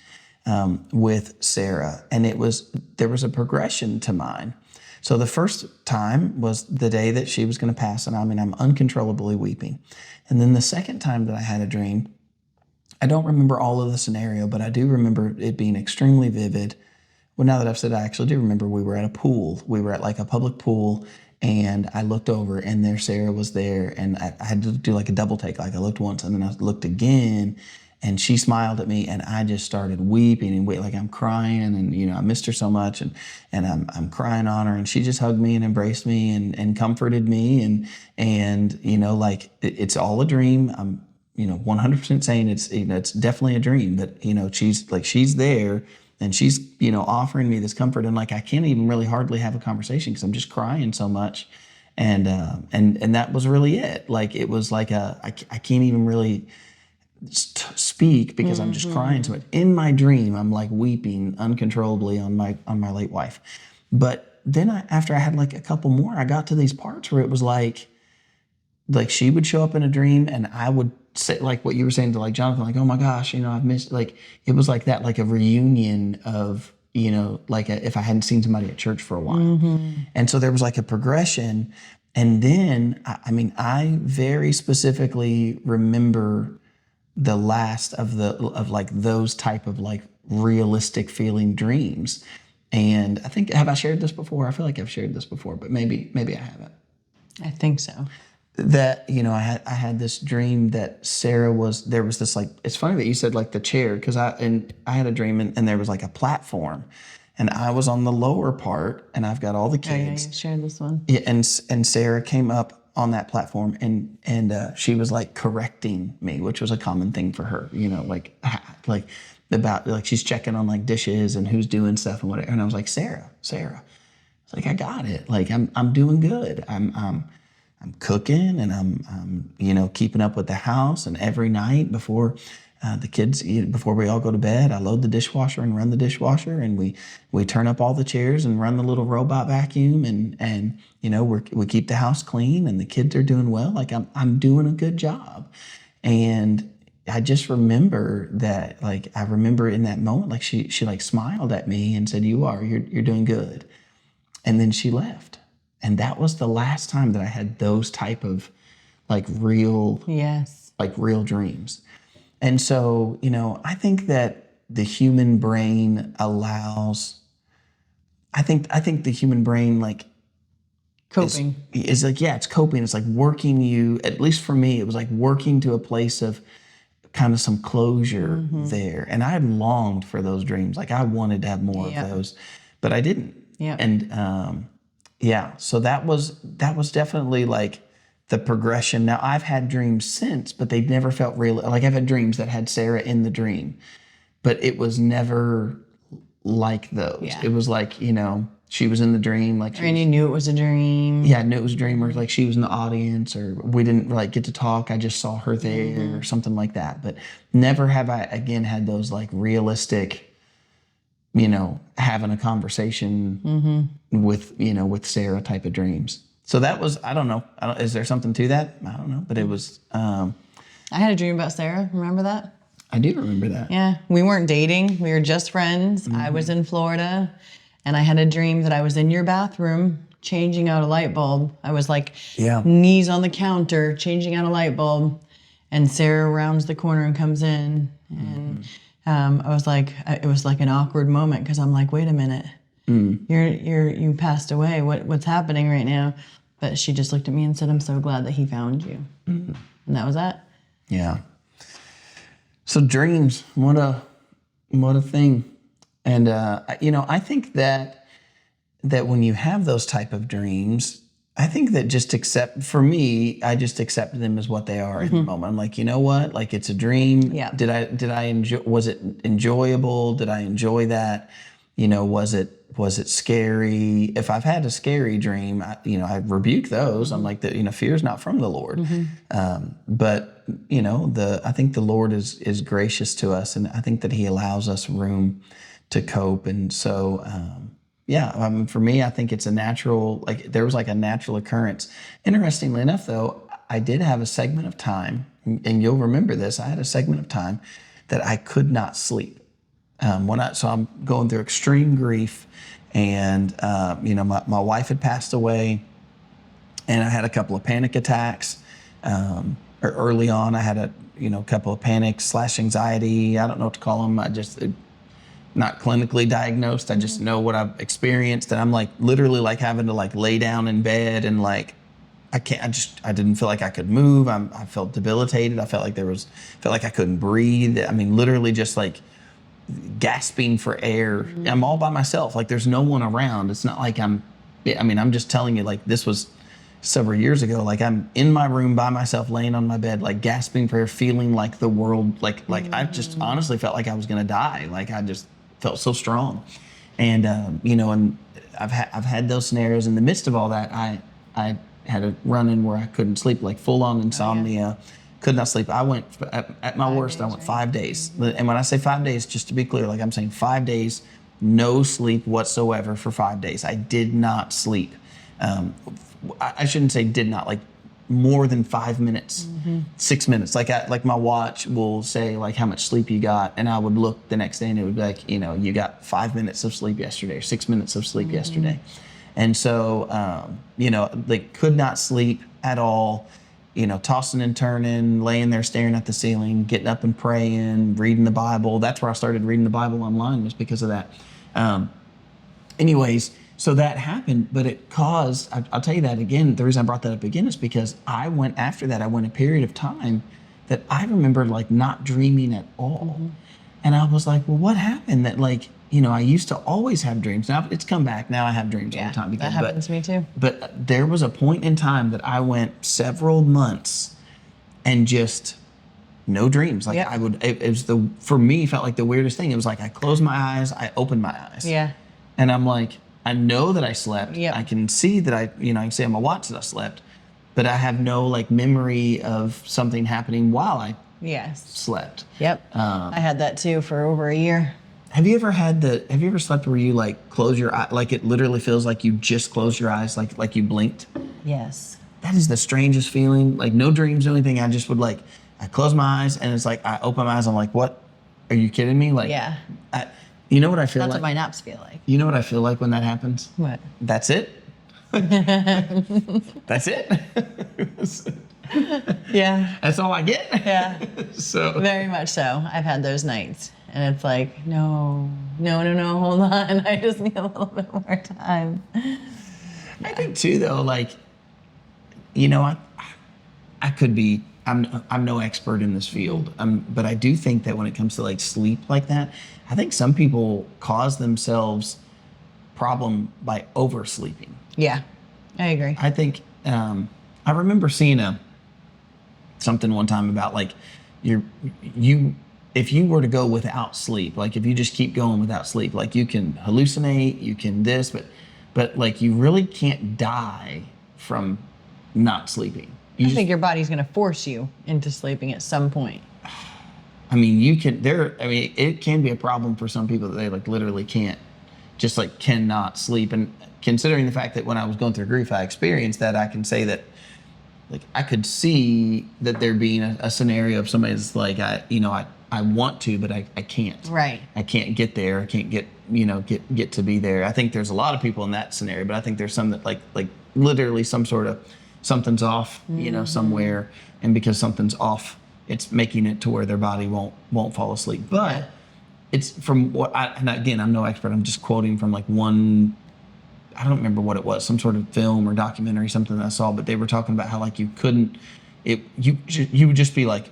with Sarah, and there was a progression to mine. So the first time was the day that she was going to pass, and I'm uncontrollably weeping. And then the second time that I had a dream, I don't remember all of the scenario, but I do remember it being extremely vivid. Well, now that I've said it, I actually do remember we were at a pool. We were at like a public pool, and I looked over, and there Sarah was there, and I had to do like a double take. Like I looked once, and then I looked again, and she smiled at me, and I just started weeping and like I'm crying, and I missed her so much, and I'm crying on her, and she just hugged me and embraced me and comforted me, and like it's all a dream. I'm 100% saying it's definitely a dream, but she's there, and she's offering me this comfort, and like I can't even really hardly have a conversation because I'm just crying so much, and that was really it. Like it was like I can't even really speak because I'm just crying so much. In my dream, I'm like weeping uncontrollably on my late wife. But then after I had like a couple more, I got to these parts where it was like she would show up in a dream, and I would say like what you were saying to like Jonathan, like, oh my gosh, I've missed, like it was like that, like a reunion of like if I hadn't seen somebody at church for a while. And so there was like a progression. And then I very specifically remember the last of like those type of like realistic feeling dreams. And I think, have I shared this before? I feel like I've shared this before, but maybe I haven't. I think so. That I had this dream that there was this, like, it's funny that you said like the chair, because I had a dream, and there was like a platform, and I was on the lower part, and I've got all the kids. Oh, yeah, you shared this one. Yeah, and Sarah came up on that platform, and she was like correcting me, which was a common thing for her, like about like she's checking on like dishes and who's doing stuff and whatever. And I was like, Sarah, it's like, I got it. Like I'm doing good. I'm cooking, and I'm keeping up with the house, and every night before the kids before we all go to bed, I load the dishwasher and run the dishwasher, and we turn up all the chairs and run the little robot vacuum, and we keep the house clean, and the kids are doing well. Like I'm doing a good job. And I just remember that, like I remember in that moment, like she like smiled at me and said, you're doing good. And then she left. And that was the last time that I had those type of like real dreams. And so, I think that the human brain allows, I think the human brain like coping is like, yeah, it's coping. It's like working you, at least for me, it was like working to a place of kind of some closure there. And I had longed for those dreams. Like I wanted to have more of those, but I didn't. Yeah. And, so that was definitely like the progression. Now I've had dreams since, but they've never felt real. Like I've had dreams that had Sarah in the dream, but it was never like those. Yeah. It was like, she was in the dream. Like and you knew it was a dream. Yeah, I knew it was a dream, or like she was in the audience, or we didn't like get to talk. I just saw her there or something like that. But never have I again had those like realistic, having a conversation with Sarah type of dreams. So that was, I don't know. Is there something to that? I don't know. But it was. I had a dream about Sarah. Remember that? I do remember that. Yeah. We weren't dating. We were just friends. I was in Florida, and I had a dream that I was in your bathroom changing out a light bulb. I was like knees on the counter, changing out a light bulb. And Sarah rounds the corner and comes in. And I was like, it was like an awkward moment, because I'm like, wait a minute, you passed away. What's happening right now? But she just looked at me and said, I'm so glad that he found you. And that was that. Yeah. So dreams, what a thing. And, I think that when you have those type of dreams, I think that for me, I just accept them as what they are in the moment. I'm like, you know what? Like it's a dream. Yeah. Did I enjoy, was it enjoyable? Did I enjoy that? Was it scary? If I've had a scary dream, I rebuke those. I'm like, fear is not from the Lord. But I think the Lord is gracious to us, and I think that He allows us room to cope. And so, for me, I think it's a natural, like there was like a natural occurrence. Interestingly enough, though, I did have a segment of time, and you'll remember this. I had a segment of time that I could not sleep. So I'm going through extreme grief, and my wife had passed away, and I had a couple of panic attacks. Early on, I had a couple of panics / anxiety. I don't know what to call them. I just not clinically diagnosed. I just know what I've experienced, and I'm like literally like having to like lay down in bed and like I didn't feel like I could move. I felt debilitated. I felt like I couldn't breathe. I mean, literally just like gasping for air. I'm all by myself. Like there's no one around. It's not like I'm just telling you, like this was several years ago. Like I'm in my room by myself, laying on my bed, like gasping for air, feeling like the world, like I just honestly felt like I was going to die. Like I just felt so strong. And, and I've had those scenarios. In the midst of all that, I had a run-in where I couldn't sleep, like full-on insomnia, could not sleep. I went, at my worst, I went 5 days. And when I say 5 days, just to be clear, like I'm saying 5 days, no sleep whatsoever for 5 days. I did not sleep. I shouldn't say did not, like more than 5 minutes, 6 minutes. Like my watch will say like how much sleep you got, and I would look the next day and it would be like, you got 5 minutes of sleep yesterday or 6 minutes of sleep yesterday. And so, like could not sleep at all, tossing and turning, laying there staring at the ceiling, getting up and praying, reading the Bible. That's where I started reading the Bible online, was because of that. Anyways, so that happened, but it caused, I'll tell you that again, the reason I brought that up again is because I went a period of time that I remember like not dreaming at all. And I was like, well, what happened that like, I used to always have dreams. Now it's come back. Now I have dreams all the time again. That happens to me too. But there was a point in time that I went several months and just no dreams. Like for me, felt like the weirdest thing. It was like I closed my eyes, I opened my eyes. Yeah. And I'm like, I know that I slept. Yep. I can see that I can see on my watch that I slept, but I have no like memory of something happening while I slept. Yep. I had that too for over a year. Have you ever slept where you like close your eye, like it literally feels like you just closed your eyes, like you blinked? Yes. That is the strangest feeling. Like no dreams, no anything. I just would like, I close my eyes and it's like, I open my eyes. I'm like, what? Are you kidding me? Like, you know what I feel like? That's what my naps feel like. You know what I feel like when that happens? What? That's it. That's it. Yeah. That's all I get. Yeah. So very much so. I've had those nights. And it's like, no, hold on. I just need a little bit more time. I think too, though, like, I could be, I'm no expert in this field, but I do think that when it comes to like sleep like that, I think some people cause themselves problem by oversleeping. Yeah, I agree. I think, I remember seeing something one time about like if you were to go without sleep, like if you just keep going without sleep, like you can hallucinate, you can this, but like you really can't die from not sleeping. I think your body's going to force you into sleeping at some point. I mean, it can be a problem for some people that they like literally cannot sleep. And considering the fact that when I was going through grief, I experienced that, I can say that like I could see that there being a scenario of somebody that's like, I want to, but I can't. Right. I can't get there. I can't get to be there. I think there's a lot of people in that scenario, but I think there's some that like literally something's off, somewhere, and because something's off, it's making it to where their body won't fall asleep. But it's from what and again, I'm no expert. I'm just quoting from like one, I don't remember what it was, some sort of film or documentary, something that I saw, but they were talking about how like you would just be like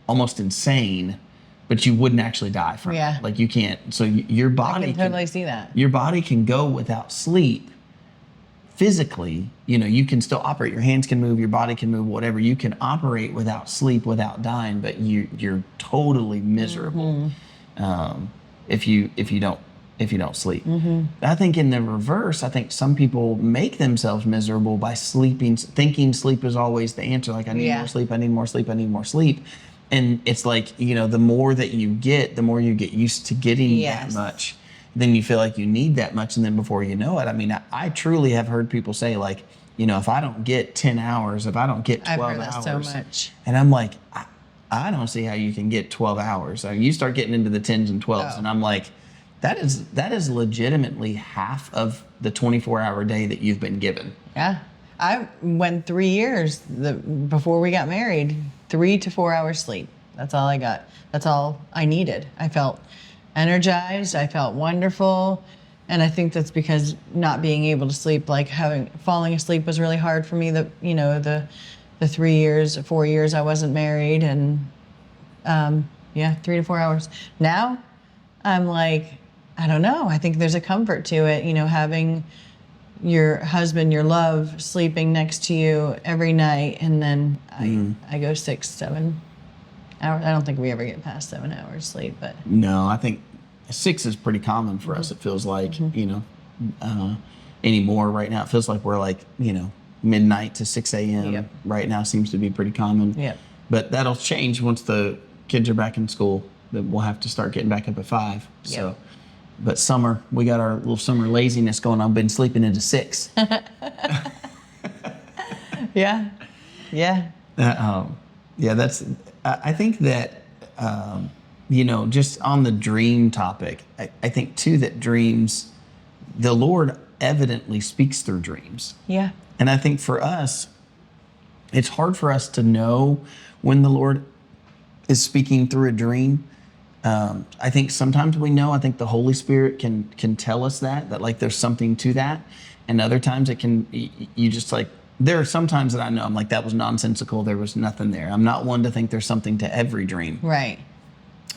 almost insane, but you wouldn't actually die from it. Like you can't. So your body I can totally see that. Your body can go without sleep. Physically, you can still operate. Your hands can move, your body can move, whatever. You can operate without sleep, without dying, but you're totally miserable if you don't sleep. I think in the reverse, I think some people make themselves miserable by sleeping, thinking sleep is always the answer. Like I need more sleep, I need more sleep, I need more sleep. And it's like, the more that you get, the more you get used to getting that much. Then you feel like you need that much, and then before you know it, I mean, I truly have heard people say like, if I don't get 10 hours, if I don't get 12 I've heard hours, that so much. And I'm like, I don't see how you can get 12 hours. I mean, you start getting into the 10s and 12s, and I'm like, that is legitimately half of the 24-hour day that you've been given. Yeah. I went 3 years before we got married, 3 to 4 hours sleep. That's all I got. That's all I needed. I felt energized. I felt wonderful. And I think that's because not being able to sleep, like falling asleep was really hard for me. The 3 years, 4 years I wasn't married, and 3 to 4 hours. Now I'm like, I don't know. I think there's a comfort to it, having your husband, your love, sleeping next to you every night, and then I go 6, 7 hours. I don't think we ever get past 7 hours sleep, but no, I think 6 is pretty common for us. It feels like anymore right now. It feels like we're like midnight to 6 a.m. Yep. right now seems to be pretty common. Yep. But that'll change once the kids are back in school. That we'll have to start getting back up at 5. Yep. So, but summer, we got our little summer laziness going on. Been sleeping into 6. Yeah. That's. I think that just on the dream topic, I think too that dreams, the Lord evidently speaks through dreams. Yeah. And I think for us, it's hard for us to know when the Lord is speaking through a dream. I think sometimes we know. I think the Holy Spirit can tell us that like there's something to that, and other times it can. You just like there are some times that I know I'm like that was nonsensical. There was nothing there. I'm not one to think there's something to every dream. Right.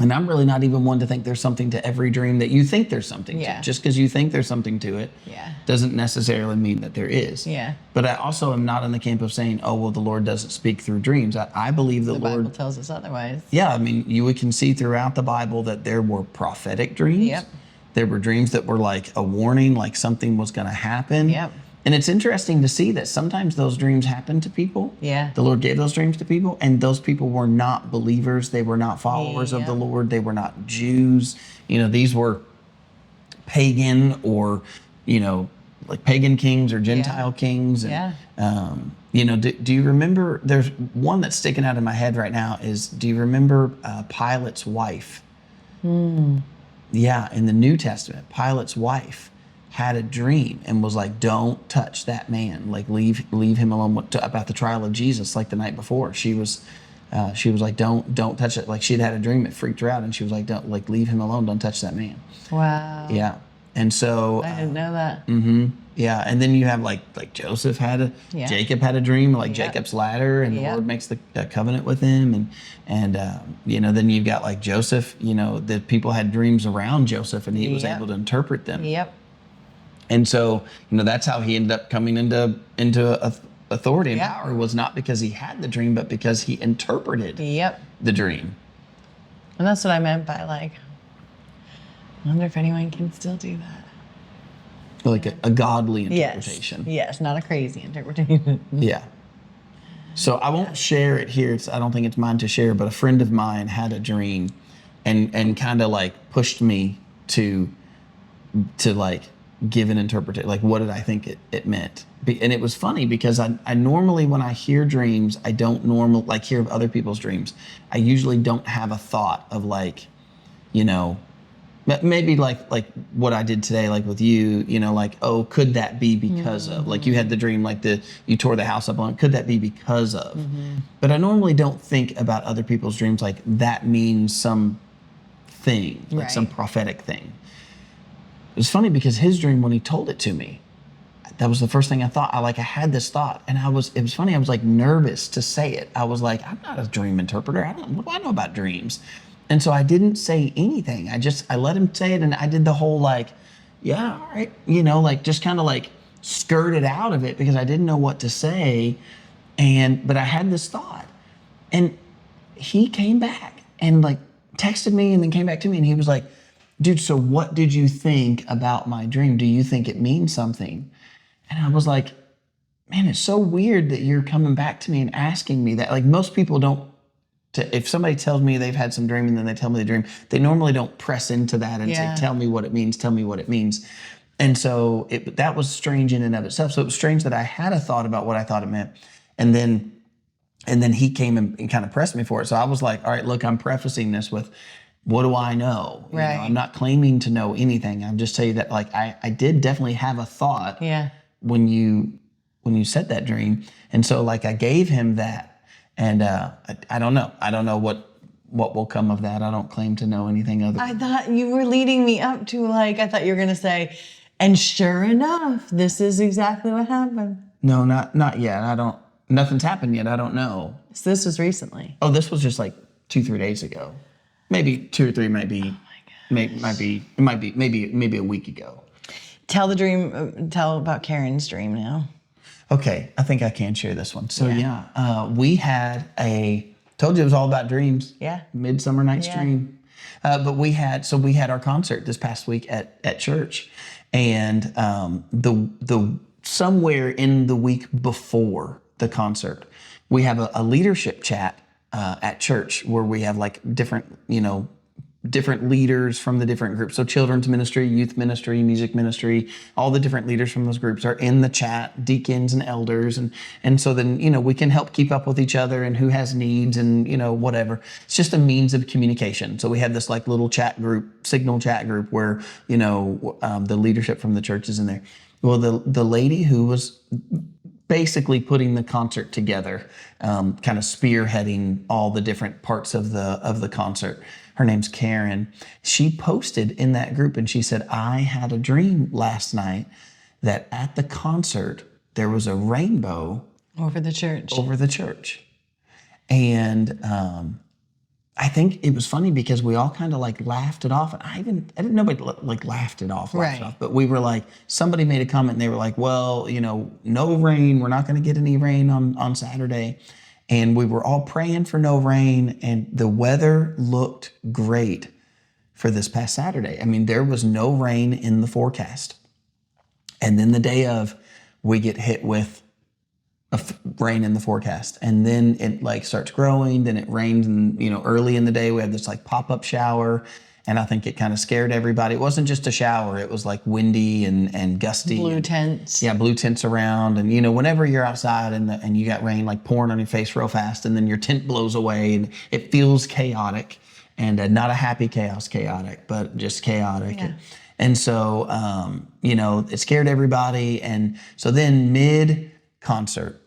And I'm really not even one to think there's something to every dream that you think there's something to. Just because you think there's something to it doesn't necessarily mean that there is. Yeah. But I also am not in the camp of saying, oh, well, the Lord doesn't speak through dreams. I believe the Lord... Bible tells us otherwise. Yeah, I mean, we can see throughout the Bible that there were prophetic dreams. Yep. There were dreams that were like a warning, like something was going to happen. Yep. And it's interesting to see that sometimes those dreams happen to people. Yeah. The Lord gave those dreams to people, and those people were not believers. They were not followers of the Lord. They were not Jews. These were pagan or, like pagan kings or Gentile kings. And, do you remember, there's one that's sticking out in my head right now is, do you remember Pilate's wife? Yeah, in the New Testament, Pilate's wife had a dream and was like, don't touch that man, like leave him alone. About the trial of Jesus, like the night before, she was like, don't touch it. Like she'd had a dream, it freaked her out, and she was like, don't, like, leave him alone, don't touch that man. Wow. Yeah. And so I didn't know that. Yeah, and then you have like Joseph Jacob had a dream, like Jacob's ladder, and the Lord makes the covenant with him, and then you've got like Joseph, that people had dreams around Joseph, and he was able to interpret them. Yep. And so, that's how he ended up coming into authority and power, was not because he had the dream, but because he interpreted the dream. And that's what I meant by like, I wonder if anyone can still do that. Like a godly interpretation. Yes, not a crazy interpretation. Yeah. So I won't share it here. I don't think it's mine to share, but a friend of mine had a dream and kind of like pushed me to like give an interpretation. Like, what did I think it meant? And it was funny because I normally, when I hear dreams, I don't normally like hear of other people's dreams. I usually don't have a thought of like, maybe like what I did today, like with you, like, oh, could that be because of, like you had the dream, like you tore the house up on, could that be because of? But I normally don't think about other people's dreams like that means some thing, like some prophetic thing. It was funny because his dream, when he told it to me, that was the first thing I thought. I had this thought, and it was funny. I was like nervous to say it. I was like, I'm not a dream interpreter. What do I know about dreams? And so I didn't say anything. I let him say it, and I did the whole like, yeah, all right, like just kind of like skirted out of it because I didn't know what to say. But I had this thought, and he came back and like texted me and then came back to me, and he was like, dude, so what did you think about my dream? Do you think it means something? And I was like, man, it's so weird that you're coming back to me and asking me that. Like most people don't, if somebody tells me they've had some dream and then they tell me the dream, they normally don't press into that and say, tell me what it means, tell me what it means. And so that was strange in and of itself. So it was strange that I had a thought about what I thought it meant. And then he came and kind of pressed me for it. So I was like, all right, look, I'm prefacing this with, what do I know? You know, Right. I'm not claiming to know anything. I'm just saying that like I did definitely have a thought Yeah. when you said that dream. And so like I gave him that, and I don't know. I don't know what will come of that. I don't claim to know anything other. I thought you were leading me up to like, I thought you were going to say, and sure enough, this is exactly what happened. No, not yet. Nothing's happened yet. I don't know. So this was recently. Oh, this was just like 2-3 days ago. Maybe 2 or 3 might be. Oh my gosh. It might be maybe a week ago. Tell about Karen's dream now. Okay, I think I can share this one. So we had told you it was all about dreams. Yeah. Midsummer Night's Yeah. Dream. But we had our concert this past week at church, and the somewhere in the week before the concert, we have a leadership chat at church where we have like different leaders from the different groups. So children's ministry, youth ministry, music ministry, all the different leaders from those groups are in the chat, deacons and elders. And so then, we can help keep up with each other and who has needs and, whatever. It's just a means of communication. So we had this like little signal chat group where, the leadership from the church is in there. Well, the lady who was basically putting the concert together, kind of spearheading all the different parts of the concert. Her name's Karen. She posted in that group and she said, I had a dream last night that at the concert, there was a rainbow Over the church. And I think it was funny because we all kind of like laughed it off. And I didn't know, but like laughed it off. But we were like, somebody made a comment and they were like, well, no rain. We're not going to get any rain on Saturday. And we were all praying for no rain, and the weather looked great for this past Saturday. I mean, there was no rain in the forecast. And then the day of, we get hit with rain in the forecast. And then it like starts growing, then it rains, and early in the day we had this like pop-up shower. And I think it kind of scared everybody. It wasn't just a shower. It was like windy and gusty. Blue tents. Yeah, blue tents around. And, whenever you're outside and you got rain like pouring on your face real fast, and then your tent blows away and it feels chaotic, and not a happy chaotic, but just chaotic. Yeah. And so, it scared everybody. And so then mid-concert,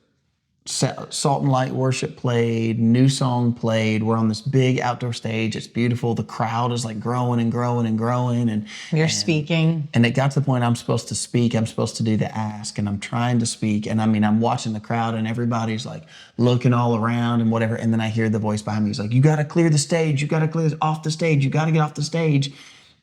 Salt and Light worship played, new song played. We're on this big outdoor stage. It's beautiful. The crowd is like growing and growing and growing. And You're speaking. And it got to the point I'm supposed to speak. I'm supposed to do the ask, and I'm trying to speak. And I mean, I'm watching the crowd and everybody's like looking all around and whatever. And then I hear the voice behind me. He's like, you got to clear the stage. You got to clear off the stage. You got to get off the stage.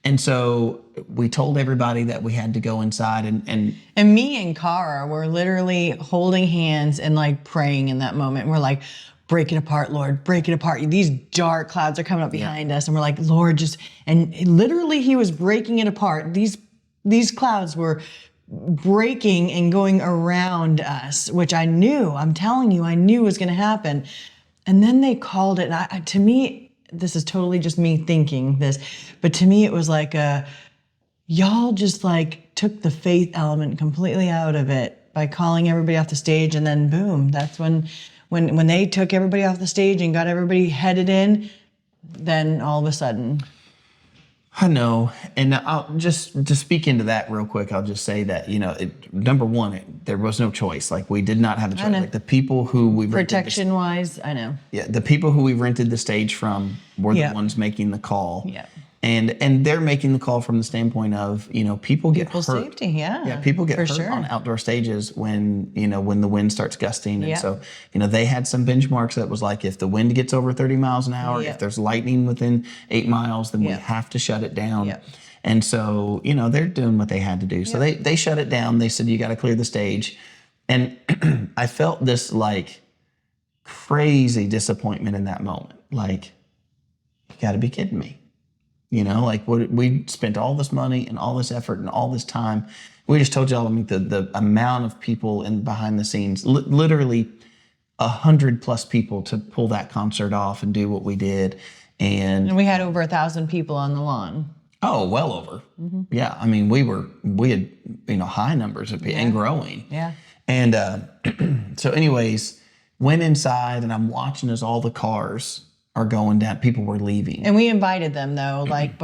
And so we told everybody that we had to go inside and me and Cara were literally holding hands and like praying in that moment. And we're like, break it apart, Lord, break it apart. These dark clouds are coming up behind us. And we're like, Lord, and literally he was breaking it apart. These clouds were breaking and going around us, which I knew was going to happen. And then they called it, and to me, this is totally just me thinking this, but to me it was like y'all just like took the faith element completely out of it by calling everybody off the stage, and then boom, that's when they took everybody off the stage and got everybody headed in, then all of a sudden. I know, and I'll just to speak into that real quick. I'll just say that number one, there was no choice. Like we did not have a choice. Like the people who we protection wise, I know. Yeah, the people who we rented the stage from were the ones making the call. Yeah. And they're making the call from the standpoint of, people get hurt. Safety, yeah. Yeah, people get hurt sure. on outdoor stages when the wind starts gusting. Yeah. And so, they had some benchmarks that was like, if the wind gets over 30 miles an hour, if there's lightning within 8 miles, then we have to shut it down. Yeah. And so, they're doing what they had to do. So they shut it down. They said, you got to clear the stage. And I felt this like crazy disappointment in that moment. Like, you got to be kidding me. We spent all this money and all this effort and all this time. We just told y'all, the amount of people behind the scenes, literally 100+ people to pull that concert off and do what we did. And we had over 1,000 people on the lawn. Oh, well over. Mm-hmm. Yeah. I mean, we had, high numbers of people and growing. Yeah. And so anyways, went inside and I'm watching as all the cars are going down. People were leaving. And we invited them though, like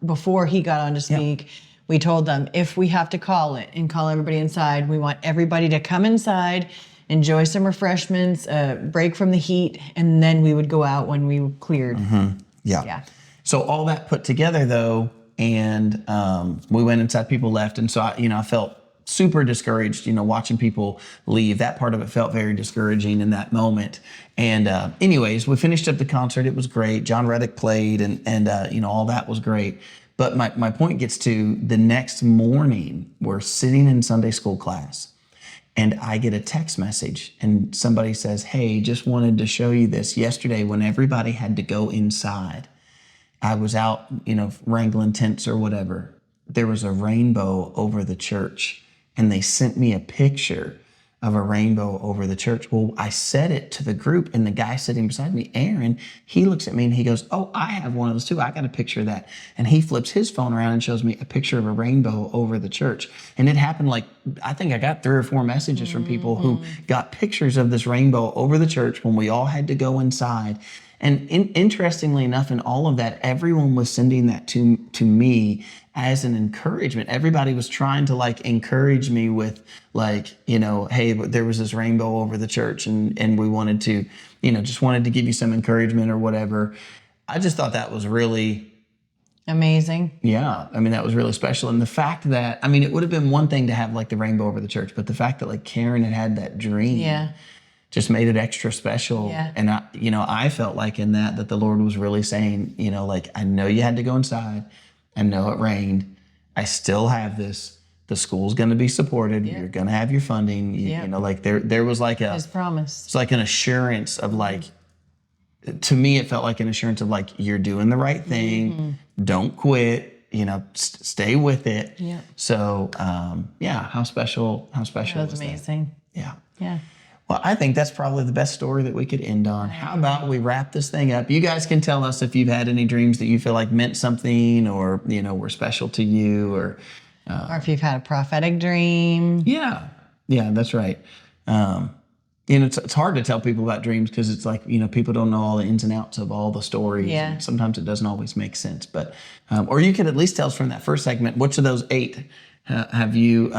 before he got on to speak, we told them if we have to call it and call everybody inside, we want everybody to come inside, enjoy some refreshments, break from the heat, and then we would go out when we cleared. Yeah. So all that put together though, and we went inside, people left. And so I felt super discouraged, watching people leave. That part of it felt very discouraging in that moment. And anyways, we finished up the concert. It was great. John Reddick played and all that was great. But my point gets to the next morning, we're sitting in Sunday school class and I get a text message and somebody says, hey, just wanted to show you this. Yesterday, when everybody had to go inside, I was out, wrangling tents or whatever. There was a rainbow over the church and they sent me a picture of a rainbow over the church. Well, I said it to the group and the guy sitting beside me, Aaron, he looks at me and he goes, oh, I have one of those too. I got a picture of that. And he flips his phone around and shows me a picture of a rainbow over the church. And it happened I think I got 3 or 4 messages from people who got pictures of this rainbow over the church when we all had to go inside. And interestingly enough, in all of that, everyone was sending that to me as an encouragement. Everybody was trying to encourage me with hey, there was this rainbow over the church and we wanted to, just wanted to give you some encouragement or whatever. I just thought that was really amazing. Yeah. That was really special. And the fact that, it would have been one thing to have the rainbow over the church, but the fact that Karen had that dream. Just made it extra special. And I felt like in that the Lord was really saying, I know you had to go inside. I know it rained. I still have this. The school's going to be supported. You're going to have your funding. There was His promise. It's like an assurance of to me, it felt like an assurance of you're doing the right thing. Don't quit. Stay with it. Yeah. So, how special was that? That was amazing. Yeah. Yeah. Well, I think that's probably the best story that we could end on. How about we wrap this thing up? You guys can tell us if you've had any dreams that you feel like meant something or, were special to you or if you've had a prophetic dream. Yeah, that's right. It's hard to tell people about dreams because it's people don't know all the ins and outs of all the stories. Yeah. And sometimes it doesn't always make sense. But, or you could at least tell us from that first segment, which of those 8 have you,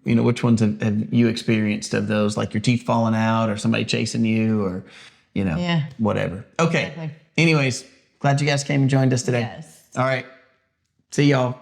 which ones have you experienced of those, your teeth falling out or somebody chasing you or, whatever. Okay. Exactly. Anyways, glad you guys came and joined us today. Yes. All right. See y'all.